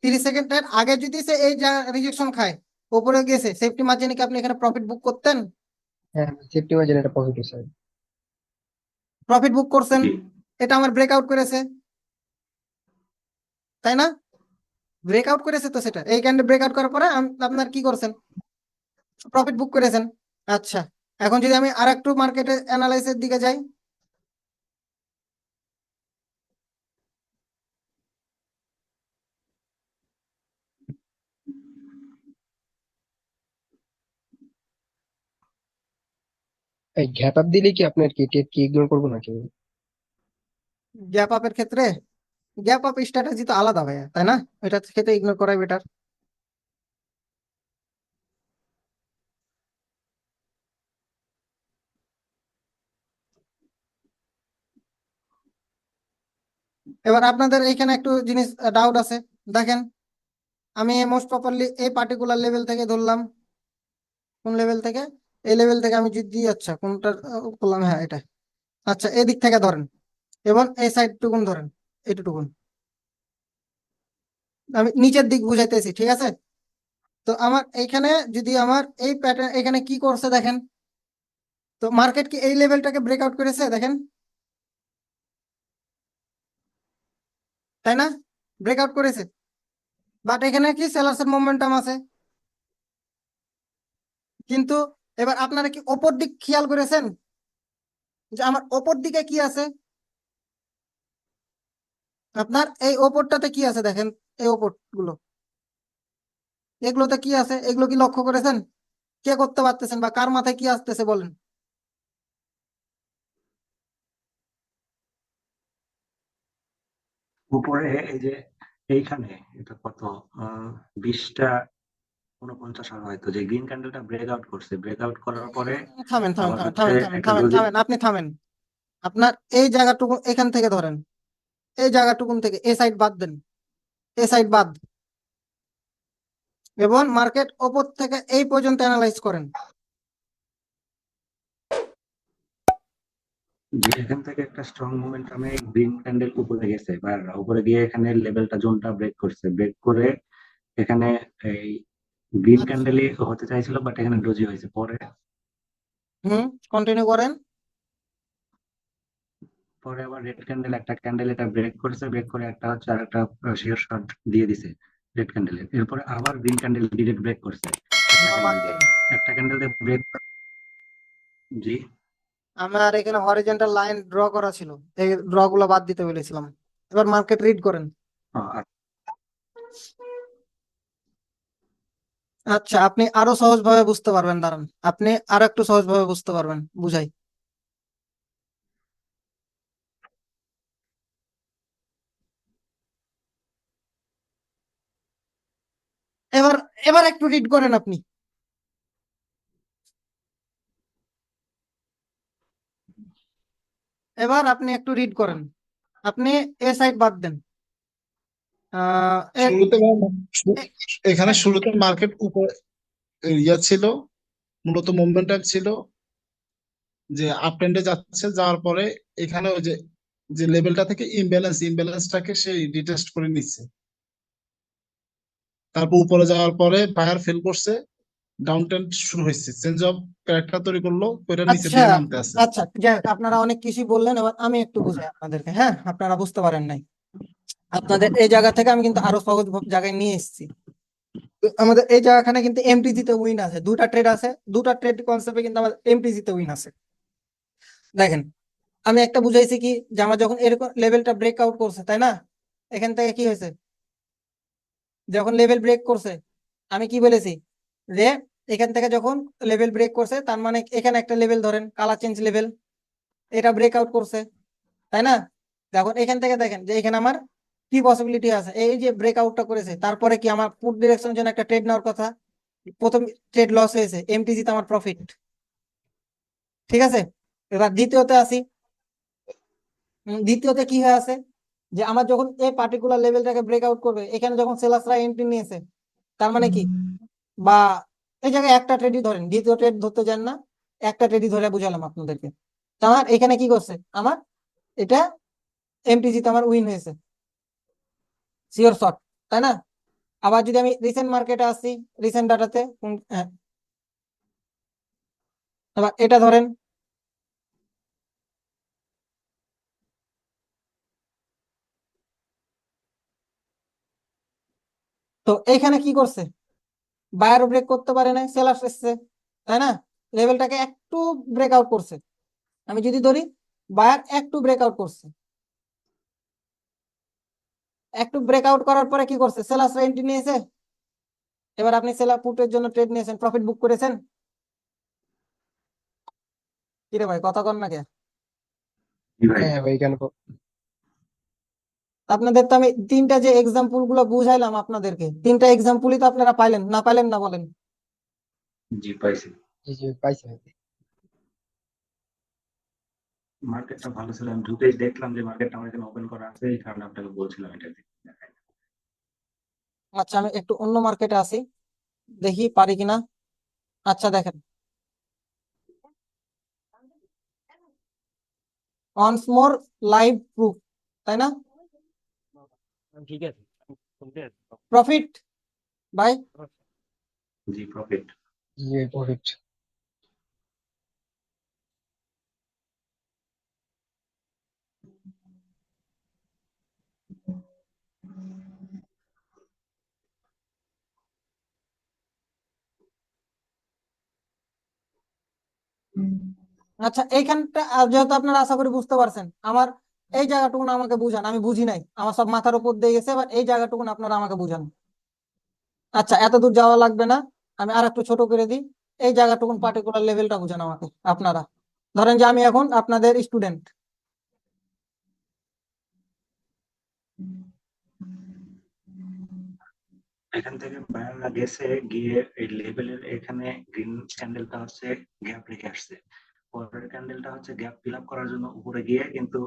30 সেকেন্ডের আগে যদি সে এই রিজেকশন খায় উপরে গেছে, সেফটি মার্জিনে কি আপনি এখানে প্রফিট বুক করতেন? হ্যাঁ, সেফটি মার্জিন এটা প্রফিট হয়েছে। প্রফিট বুক করছেন, জি এটা আমার ব্রেকআউট করেছে, তাই না? ব্রেকআউট করেছে তো, সেটা এই ক্যান্ডেল ব্রেকআউট করার পরে আপনার কি করছেন? প্রফিট বুক করেছেন। আচ্ছা, এখন যদি আমি আর একটু মার্কেটে অ্যানালাইসিসের দিকে যাই, এই গ্যাপ আপ দিলে কি আপনার কি ট্রেড কি ইগনোর করবো নাকি? গ্যাপ আপের ক্ষেত্রে গ্যাপ আপ স্ট্র্যাটেজি তো আলাদা ভাইয়া, তাই না? এটা ক্ষেত্রে ইগনোর করাই বেটার। এবার আপনাদের এখানে একটু জিনিস ডাউট আছে, দেখেন আমি মোস্ট প্রপারলি এই পার্টিকুলার লেভেল থেকে ধরলাম, কোন লেভেল থেকে? এই লেভেল থেকে আমি যদি, আচ্ছা কোনটা করলাম, হ্যাঁ এটা। আচ্ছা, এই দিক থেকে ধরেন এবং এই সাইড টুকুন ধরেন, এইটুকুন আমি নিচের দিক বুঝাইতেছি, ঠিক আছে? তো আমার এইখানে যদি আমার এই প্যাটার্ন এখানে কি করছে দেখেন, তো মার্কেট কি এই লেভেলটাকে ব্রেকআউট করেছে দেখেন, তাই না? ব্রেকআউট করেছে, বাট এখানে কি সেলার্স এর মোমেন্টাম আছে। কিন্তু এবার আপনারা কি ওপর দিক খেয়াল করেছেন যে আমার ওপর দিকে কি আছে? আপনার এই ওপরটাতে কি আছে দেখেন, এই ওপর গুলো, এগুলোতে কি আছে, এগুলো কি লক্ষ্য করেছেন? কে করতে পারতেছেন বা কার মাথায় কি আসতেছে বলেন? উপরে এই যে এইখানে এটা কত 20টা 49 আর হয়তো, যে গ্রিন ক্যান্ডেলটা ব্রেকআউট করছে, ব্রেকআউট করার পরে থামেন থামেন আবার থামেন হচ্ছে থামেন থামেন একটা থামেন ডোজি। থামেন, আপনি থামেন। আপনার এই জায়গাটুকু এখান থেকে ধরেন, এই জায়গাটুকুন থেকে এ সাইড বাদ দেন, এ সাইড বাদ, এবং মার্কেট ওপর থেকে এই পর্যন্ত অ্যানালাইজ করেন। যে এখান থেকে একটা স্ট্রং মোমেন্টামে গ্রিন ক্যান্ডেল উপরে গেছে, বা উপরে গিয়ে এখানে লেভেলটা জোনটা ব্রেক করছে, ব্রেক করে এখানে এই গ্রিন আচ্ছা, ক্যান্ডেলই হতে চাইছিল, বাট এখানে ডোজি হয়েছে। পরে কন্টিনিউ করেন। পরে আবার রেড ক্যান্ডেল, একটা ক্যান্ডেল এটা ব্রেক করেছে, ব্রেক করে একটা হচ্ছে আর একটা শেয়ার শর্ট দিয়ে দিছে রেড ক্যান্ডেলের। এরপরে আবার গ্রিন ক্যান্ডেল ডিরেক্ট ব্রেক করছে একটা বাদ ক্যান্ডেল দিয়ে, দেন। একটা ক্যান্ডেল দিয়ে ব্রেক। জি আমার এখানে হরিজন্টাল লাইন ড্র করা ছিল, এই ড্র গুলো বাদ দিতে বলেছিলাম। এবার মার্কেট রিড করেন। আর আচ্ছা, আপনি আরো সহজ ভাবে বুঝতে পারবেন, দাঁড়ান আপনি আরো একটু সহজ ভাবে বুঝতে পারবেন, বুঝাই। এবার এবার একটু রিড করেন আপনি। এবার আপনি একটু রিড করেন, আপনি এ সাইড বাদ দেন। আহ এ- শুরুতে এ- এখানে এ- শুরুতে মার্কেট উপরে ছিল, মূলত মোমেন্টাম ছিল যে আপ ট্রেন্ডে যাচ্ছে, যাওয়ার পরে এখানে ওই যে যে লেভেলটা থেকে ইমব্যালেন্সটাকে সে ডিটেস্ট করে নিচ্ছে। তারপর উপরে যাওয়ার পরে বায়ার ফেল করছে, ডাউন ট্রেন্ড শুরু হয়েছে, চেঞ্জ অফ ক্যারেক্টার তৈরি করলো, ওইটা নিচে আচ্ছা দিয়ে নামতে আছে। আচ্ছা, যাই হোক, আপনারা অনেক কিছু বললেন, এবার আমি একটু বুঝাই আপনাদেরকে, হ্যাঁ আপনারা বুঝতে পারেন নাই। আপনাদের এই জায়গা থেকে আমি কিন্তু আরো সহজ জায়গায় নিয়ে এসেছি। আমাদের এই জায়গাখানে কিন্তু এমটিজি তে উইন আছে, দুটা ট্রেড আছে, দুটা ট্রেড কনসেপ্টে কিন্তু আমাদের এমটিজি তে উইন আছে। দেখেন, আমি একটা বুঝাইছি কি, যে আমার যখন এরকম লেভেলটা ব্রেক আউট করছে, তাই না? এখান থেকে কি হয়েছে, যখন লেভেল ব্রেক করছে, আমি কি বলেছি যে এখান থেকে যখন লেভেল ব্রেক করছে, তার মানে এখানে একটা লেভেল ধরেন, কালার চেঞ্জ লেভেল, এটা ব্রেক আউট করছে, তাই না? দেখুন এখান থেকে দেখেন যে এখানে আমার কি পসিবিলিটি আছে, এই যে ব্রেকআউটটা করেছে, তারপরে কি আমার পুট ডিরেকশনের জন্য একটা ট্রেড নেওয়ার কথা, প্রথম ট্রেড লস হয়েছে, এমটিজি তে আমার প্রফিট, ঠিক আছে? এবার দ্বিতীয়তে আসি। দ্বিতীয়তে কি হয়ে আছে, যে আমার যখন এই পার্টিকুলার লেভেলটাকে ব্রেকআউট করবে, এখানে যখন সেলার্সরা এন্ট্রি নিয়েছে, তার মানে কি, বা এই জায়গায় একটা ট্রেডই ধরেন, দ্বিতীয় ট্রেড ধরতে যান না, একটা ট্রেডই ধরে বুঝালাম আপনাদেরকে। তো আমার এখানে কি করছে, আমার এটা এমটিজি তে আমার উইন হয়েছে, শিওর শট, তাই না? আবার যদি আমি রিসেন্ট মার্কেটে আসি, রিসেন্ট ডাটাতে এবার এটা ধরেন, তো এইখানে কি করছে, বায়ারও ব্রেক করতে পারে না, সেলার্স এসছে, তাই না? লেভেলটাকে একটু ব্রেক আউট করছে। আমি যদি ধরি বায়ার একটু ব্রেক আউট করছে, একটু ব্রেক আউট করার পরে কি করছে, সেলার্সরা এন্ট্রি নিয়েছে। এবার আপনি সেলার পুটের জন্য ট্রেড নিয়েছেন, প্রফিট বুক করেছেন। কিরে ভাই, কথা কন না কে? জি ভাই। হ্যাঁ ভাই, কেন আপনাদের তো আমি তিনটা যে এক্সাম্পল গুলো বুঝাইলাম আপনাদেরকে, তিনটা এক্সাম্পলই তো আপনারা পাইলেন না, পাইলেন না বলেন? জি পাইছি। জি জি পাইছি ভাই। মার্কেটটা ভালো ছিল, আমি ঢুকেই দেখলাম যে মার্কেটটা আমার এখানে ওপেন করা আছে, এই কারণে আপনাকে বলছিলাম এটা দেখাই। আচ্ছা, আমি একটু অন্য মার্কেটে আসি, দেখি পারি কিনা। আচ্ছা দেখেন, ওয়ান্স মোর লাইভ প্রুফ, তাই না? ঠিক আছে, শুনতে আছি। প্রফিট বাই, জি প্রফিট। জি প্রফিট। আচ্ছা এইখানটা যেহেতু আপনারা আশা করি বুঝতে পারছেন, আমার এই জায়গাটুকু আমাকে বুঝান, আমি বুঝি নাই, আমার সব মাথার উপর দিয়ে গেছে, এবার এই জায়গাটুকু আপনারা আমাকে বুঝান। আচ্ছা, এত দূর যাওয়া লাগবে না, আমি আর একটু ছোট করে দিই, এই জায়গাটুকু পার্টিকুলার লেভেলটা বুঝান আমাকে আপনারা। ধরেন যে আমি এখন আপনাদের স্টুডেন্ট, এখান থেকে বায়াররা গেছে, গিয়ে এই লেভেলের এখানে গ্রিন ক্যান্ডেলটা হচ্ছে গ্যাপ রেখে আসছে। পরের ক্যান্ডেলটা হচ্ছে গ্যাপ ফিল আপ করার জন্য উপরে গিয়ে কিন্তু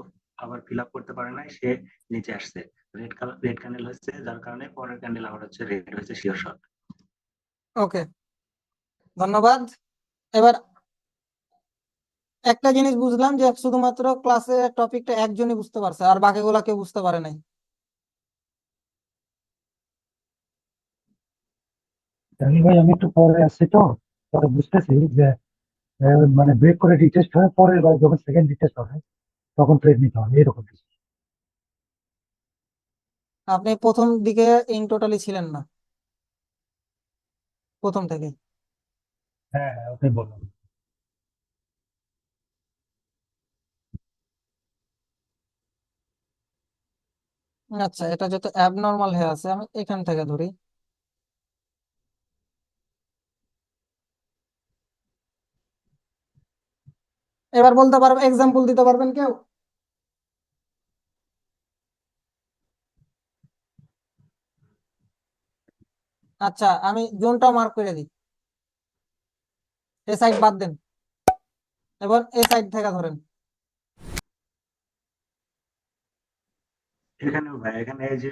আবার ফিল আপ করতে পারে নাই, সে নিচে আসছে। রেড ক্যান্ডেল হচ্ছে, যার কারণে পরের ক্যান্ডেল আবার হচ্ছে রেড হচ্ছে, শিওর শট। ওকে, ধন্যবাদ। এবার একটা জিনিস বুঝলাম যে শুধুমাত্র ক্লাসে টপিকটা একজনই বুঝতে পারছে, আর বাকিগুলা কেউ বুঝতে পারে নাই। জানি ভাই, আমি একটু পরে আসছি তো, পরে বুঝতেছি যে মানে ব্রেক করে রিটেস্ট হয়ে পরের বার যখন সেকেন্ড রিটেস্ট হবে তখন ট্রেড নিতে হবে, এরকম কিছু। আপনি প্রথম দিকে ইন টোটালি ছিলেন না, প্রথম থেকে। হ্যাঁ হ্যাঁ, ওটাই বললাম। আচ্ছা, এটা যত অ্যাবনর্মাল হয়ে আছে, আমি এখান থেকে ধরি। এবার বলতে পারবেন, এক্সাম্পল দিতে পারবেন কেউ? আচ্ছা, আমি জোনটা মার্ক করে দিই, এ সাইড বাদ দেন, এবার এ সাইড থেকে ধরেন। এখানে ভাই, এখানে এই যে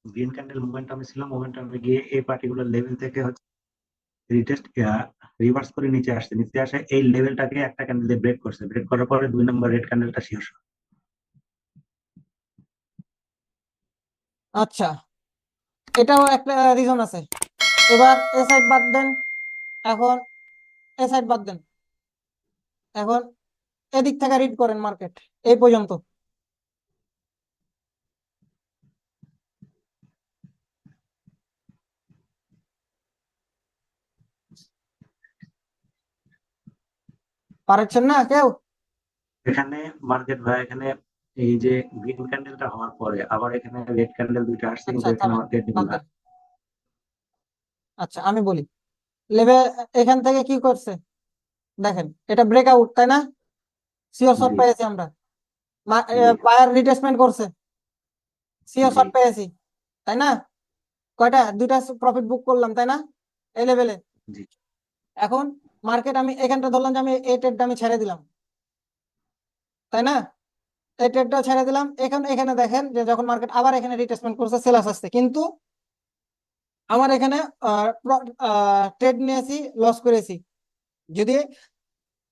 গ্রিন ক্যান্ডেল মোমেন্টামে ছিল, মোমেন্টামে গিয়ে এই পার্টিকুলার লেভেল থেকে হচ্ছে রিটেস্ট রিভার্স করে নিচে আসছে, নিচে আসে এই লেভেলটাকে একটা ক্যান্ডেল দিয়ে ব্রেক করছে, ব্রেক করার পরে 2 নম্বর রেড ক্যান্ডেলটা শিওর শট। আচ্ছা, এটাও একটা রিজন আছে। এবার এ সাইড বাদ দেন, এখন এ সাইড বাদ দেন, এখন এদিক থেকে রিড করেন মার্কেট এই পর্যন্ত। পারছেন না কেউ? এখানে মার্কেট ভাই, এখানে এই যে গ্রিন ক্যান্ডেলটা হওয়ার পরে আবার এখানে রেড ক্যান্ডেল দুইটা আসছে, আচ্ছা, কিন্তু এখানে থামেন, মার্কেট বাদ দেন। আচ্ছা, আমি বলি, লেভেল এখান থেকে কি করছে দেখেন, এটা ব্রেকআউট, তাই না? সিওর শট জি পেয়েছি আমরা, জি বায়ার রিট্রেসমেন্ট করছে, সিওর জি শট পেয়েছি, তাই না? কয়টা, দুইটা প্রফিট বুক করলাম, তাই না? এই লেভেলে। জি এখন মার্কেট আমি এখানটা ধরলাম যে আমি এই ট্রেডটা আমি ছেড়ে দিলাম, তাই না? এই ট্রেডটা ছেড়ে দিলাম, এখন এখানে দেখেন যে যখন মার্কেট আবার এখানে রিট্রেসমেন্ট করছে, সেলার্স আসছে, কিন্তু আমার এখানে ট্রেড নিয়েছি, লস করেছি। যদি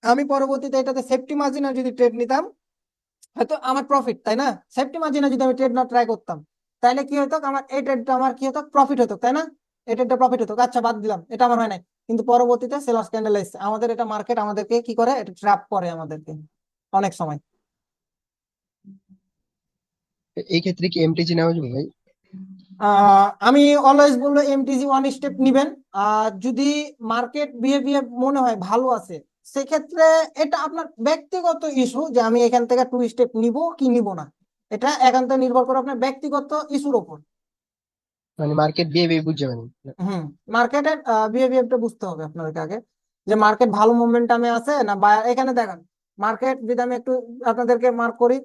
আমি পরবর্তীতে এটাতে সেফটি মার্জিনে যদি ট্রেড নিতাম, হয়তো আমার প্রফিট, তাই না? সেফটি মার্জিনে যদি আমি ট্রেড না ট্রাই করতাম, তাহলে কি হতো, আমার এই ট্রেডটা আমার কি হতো, প্রফিট হতো, তাই না? এই ট্রেডটা প্রফিট হতো, আচ্ছা বাদ দিলাম, এটা আমার হয় নাই। কিন্তু পরবর্তীতে সেলার্স ক্যান্ডেল এসছে, আমাদের এটা মার্কেট আমাদেরকে কি করে, এটা ট্র্যাপ করে আমাদেরকে অনেক সময়। এই ক্ষেত্রে কি এমটিজি নেওয়া যাবে ভাই? আমি অলওয়েজ বলবো এমটিজি ওয়ান স্টেপ নিবেন। আর যদি মার্কেট বিহেভিয়ার মনে হয় ভালো আছে, সেক্ষেত্রে এটা আপনার ব্যক্তিগত ইস্যু যে আমি এখান থেকে 2 স্টেপ নিব কি নিব না, এটা একান্ত নির্ভর করে আপনার ব্যক্তিগত ইস্যুর উপর। মানে মার্কেট বিহেভিয়ার বুঝে মানে। মার্কেটের বিহেভিয়ারটা বুঝতে হবে আপনাদেরকে আগে, যে মার্কেট ভালো মোমেন্টামে আছে না, বা এখানে দেখেন মার্কেট যদি আমি একটু আপনাদেরকে মার্ক করি,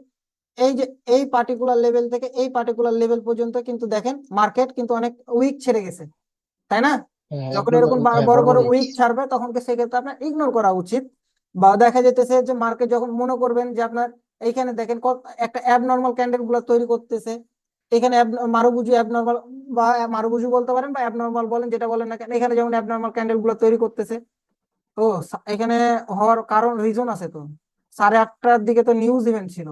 এই যে এই পার্টিকুলার লেভেল থেকে এই পার্টিকুলার লেভেল পর্যন্ত কিন্তু দেখেন মার্কেট কিন্তু অনেক উইক ছেড়ে গেছে, তাই না? যখন এরকম বড় বড় উইক ছাড়বে তখন সেক্ষেত্রে আপনার ইগনোর করা উচিত। বা দেখা যেতেছে যে মার্কেট যখন মনে করবেন যে আপনার এইখানে দেখেন একটা অ্যাবনর্মাল ক্যান্ডেল গুলো তৈরি করতেছে, এখানে মারুবুজু অ্যাবনর্মাল, বা মারুবুজু বলতে পারেন বা অ্যাবনর্মাল বলেন, যেটা বলেন না কেন, এখানে যেমন অ্যাবনর্মাল ক্যান্ডেল গুলো তৈরি করতেছে, তো এখানে হওয়ার কারণ রিজন আছে তো, 8:30টার দিকে তো নিউজ ইভেন্ট ছিল।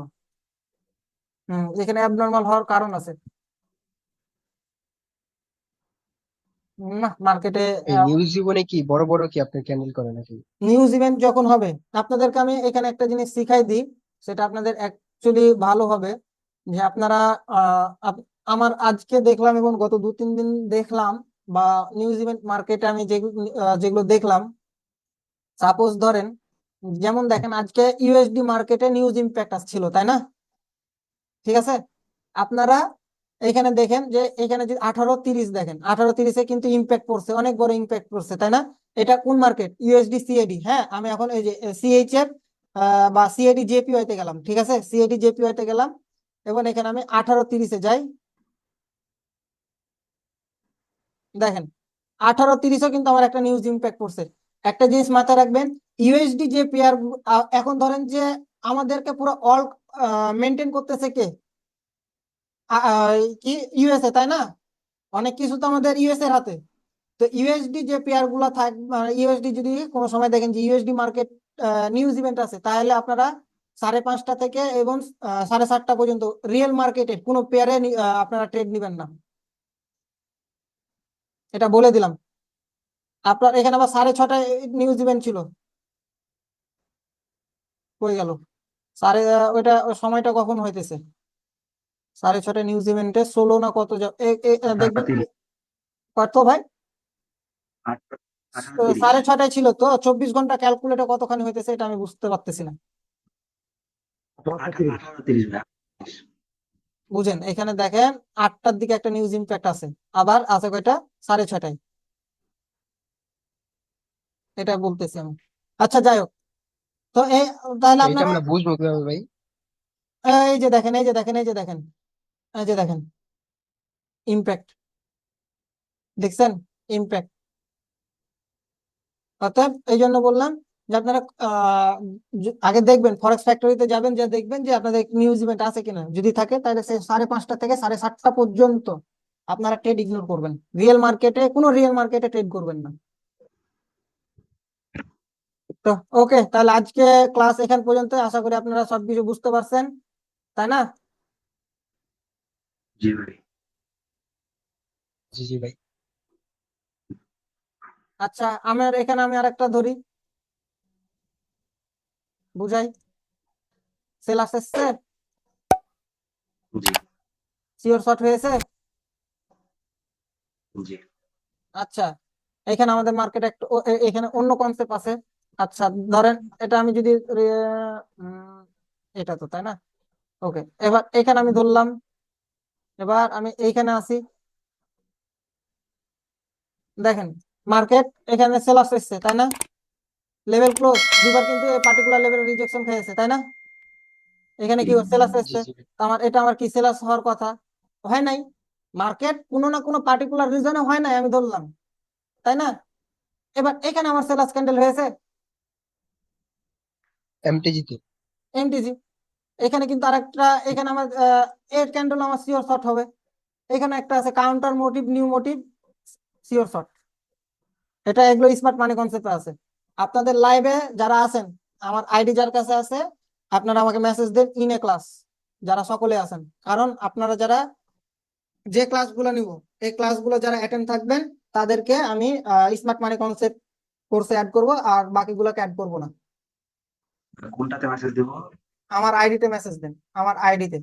এখানে অ্যাবনর্মাল হওয়ার কারণ আছে না মার্কেটে। এই নিউজ জীবনে কি বড় বড় কি আপনার ক্যান্ডেল করে নাকি? নিউজ ইভেন্ট যখন হবে, আপনাদেরকে আমি এখানে একটা জিনিস শিখাই দিই, সেটা আপনাদের অ্যাকচুয়ালি ভালো হবে, যে আপনারা আমার আজকে দেখলাম এবং গত 2-3 দিন দেখলাম, বা নিউজ ইভেন্ট মার্কেটে আমি যেগুলো দেখলাম, সাপোজ ধরেন, যেমন দেখেন আজকে ইউএসডি মার্কেটে নিউজ ইম্প্যাক্ট আসছিল, তাই না? ঠিক আছে, আপনারা এখানে দেখেন যে এখানে যদি 18:30 দেখেন, 18:30-এ কিন্তু ইম্প্যাক্ট পড়ছে, অনেক বড় ইম্প্যাক্ট পড়ছে, তাই না? এটা কোন মার্কেট? USD CAD. হ্যাঁ, আমি এখন এই যে সিএইচএফ বা সিএডি জেপিওয়াই তে গেলাম, ঠিক আছে, সিএডি জেপিওয়াই তে গেলাম, এবং এখানে আমি 18:30-এ যাই, দেখেন 18:30-ও কিন্তু আমার একটা নিউজ ইম্প্যাক্ট পড়ছে। একটা জিনিস মাথায় রাখবেন, ইউএসডি যে পেয়ার, এখন ধরেন যে আমাদেরকে পুরো অল মেনটেন করতেছে কে, কি ইউএসএ, তাই না? অনেক কিছু তো আমাদের ইউএস এর হাতে। তো ইউএসডি যে পেয়ার গুলা ইউএসডি যদি কোনো সময় দেখেন যে ইউএসডি মার্কেট নিউজ ইভেন্ট আছে, তাহলে আপনারা 5:30 থেকে এবং 7:30 পর্যন্ত রিয়েল মার্কেটে কোনো পেয়ারে আপনারা ট্রেড নিবেন না, এটা বলে দিলাম। আপনার এখানে আবার 6:30টায় নিউজ ইভেন্ট ছিল, হয়ে গেল ওইটা ওই সময়টা কখন হইতেছে, 6:30 নিউজ ইভেন্টে 16 না কত দেখবেন 18:30 কত ভাই, 18:30 6:30 ছিল তো, 24 ঘন্টা ক্যালকুলেটর কতখানি হইতেছে এটা আমি বুঝতে পারতেছি না। 18:30 ভাই। বুঝেন, এখানে দেখেন 8টার দিকে একটা নিউজ ইম্প্যাক্ট আছে, আবার আছে কয়টা, 6:30টায়, এটা বলতেছি আমি। আচ্ছা যাই হোক, তো তাহলে এটা আপনারা আমরা বুঝবো কিভাবে ভাই? এই যে দেখেন, এই যে দেখেন, এই যে দেখেন, এই যে দেখেন ইম্প্যাক্ট, দেখছেন ইম্প্যাক্ট। অর্থাৎ এই জন্য বললাম যে আপনারা আগে দেখবেন, ফরেক্স ফ্যাক্টরিতে যাবেন, যে দেখবেন যে আপনাদের নিউজ ইভেন্ট আছে কিনা, যদি থাকে তাহলে 5:30 থেকে 7:30 পর্যন্ত আপনারা ট্রেড ইগনোর করবেন, কোনো রিয়েল মার্কেটে ট্রেড করবেন না। তো ওকে, তাহলে আজকে ক্লাস এখান পর্যন্ত, আশা করি আপনারা সবকিছু বুঝতে পারছেন, তাই না? জি ভাই। জি জি ভাই। আচ্ছা, আমার এখানে আমি আরেকটা ধরি, বুঝাই, সেলাস এসছে, জি শিওর শর্ট হয়েছে। জি আচ্ছা, এখানে আমাদের মার্কেট একটু এখানে অন্য কনসেপ্ট আছে। আচ্ছা ধরেন এটা আমি যদি এটা তো, তাই না? ওকে, এবার এখানে আমি ধরলাম, এবার আমি এইখানে আসি, দেখেন মার্কেট এখানে সেলাস এসছে, তাই না? লেভেল ক্লোজ, দুবার কিন্তু এই পার্টিকুলার লেভেল রিজেকশন খেয়েছে, তাই না? এখানে কি সেলাস জি এসছে, জি ভাই। এটা আমার কি সেলাস হওয়ার কথা, হয় নাই? মার্কেট কোনো না কোনো পার্টিকুলার রিজনে হয় নাই, আমি ধরলাম, তাই না? এবার এখানে আমার সেলাস ক্যান্ডেল হয়েছে, এমটিজি তে। এমটিজি। এখানে কিন্তু আরেকটা, এখানে আমার এর ক্যান্ডেল আমার শিওর শর্ট হবে, এখানে একটা আছে counter motive, new motive, sure shot. এটা এগুলো স্মার্ট মানি কনসেপ্টে আছে। আপনাদের লাইভে যারা আছেন, আমার আইডি যার কাছে আছে, আপনারা আমাকে মেসেজ দেন ইন এ ক্লাস, যারা সকলে আছেন, কারণ আপনারা যারা যে ক্লাসগুলো নিব এই ক্লাসগুলো যারা অ্যাটেন্ড থাকবেন তাদেরকে আমি স্মার্ট মানি কনসেপ্ট কোর্সে অ্যাড করব, আর বাকিগুলোকে অ্যাড করব না। কোনটাতে মেসেজ দিব? আমার আইডিতে মেসেজ দেন, আমার আইডিতে।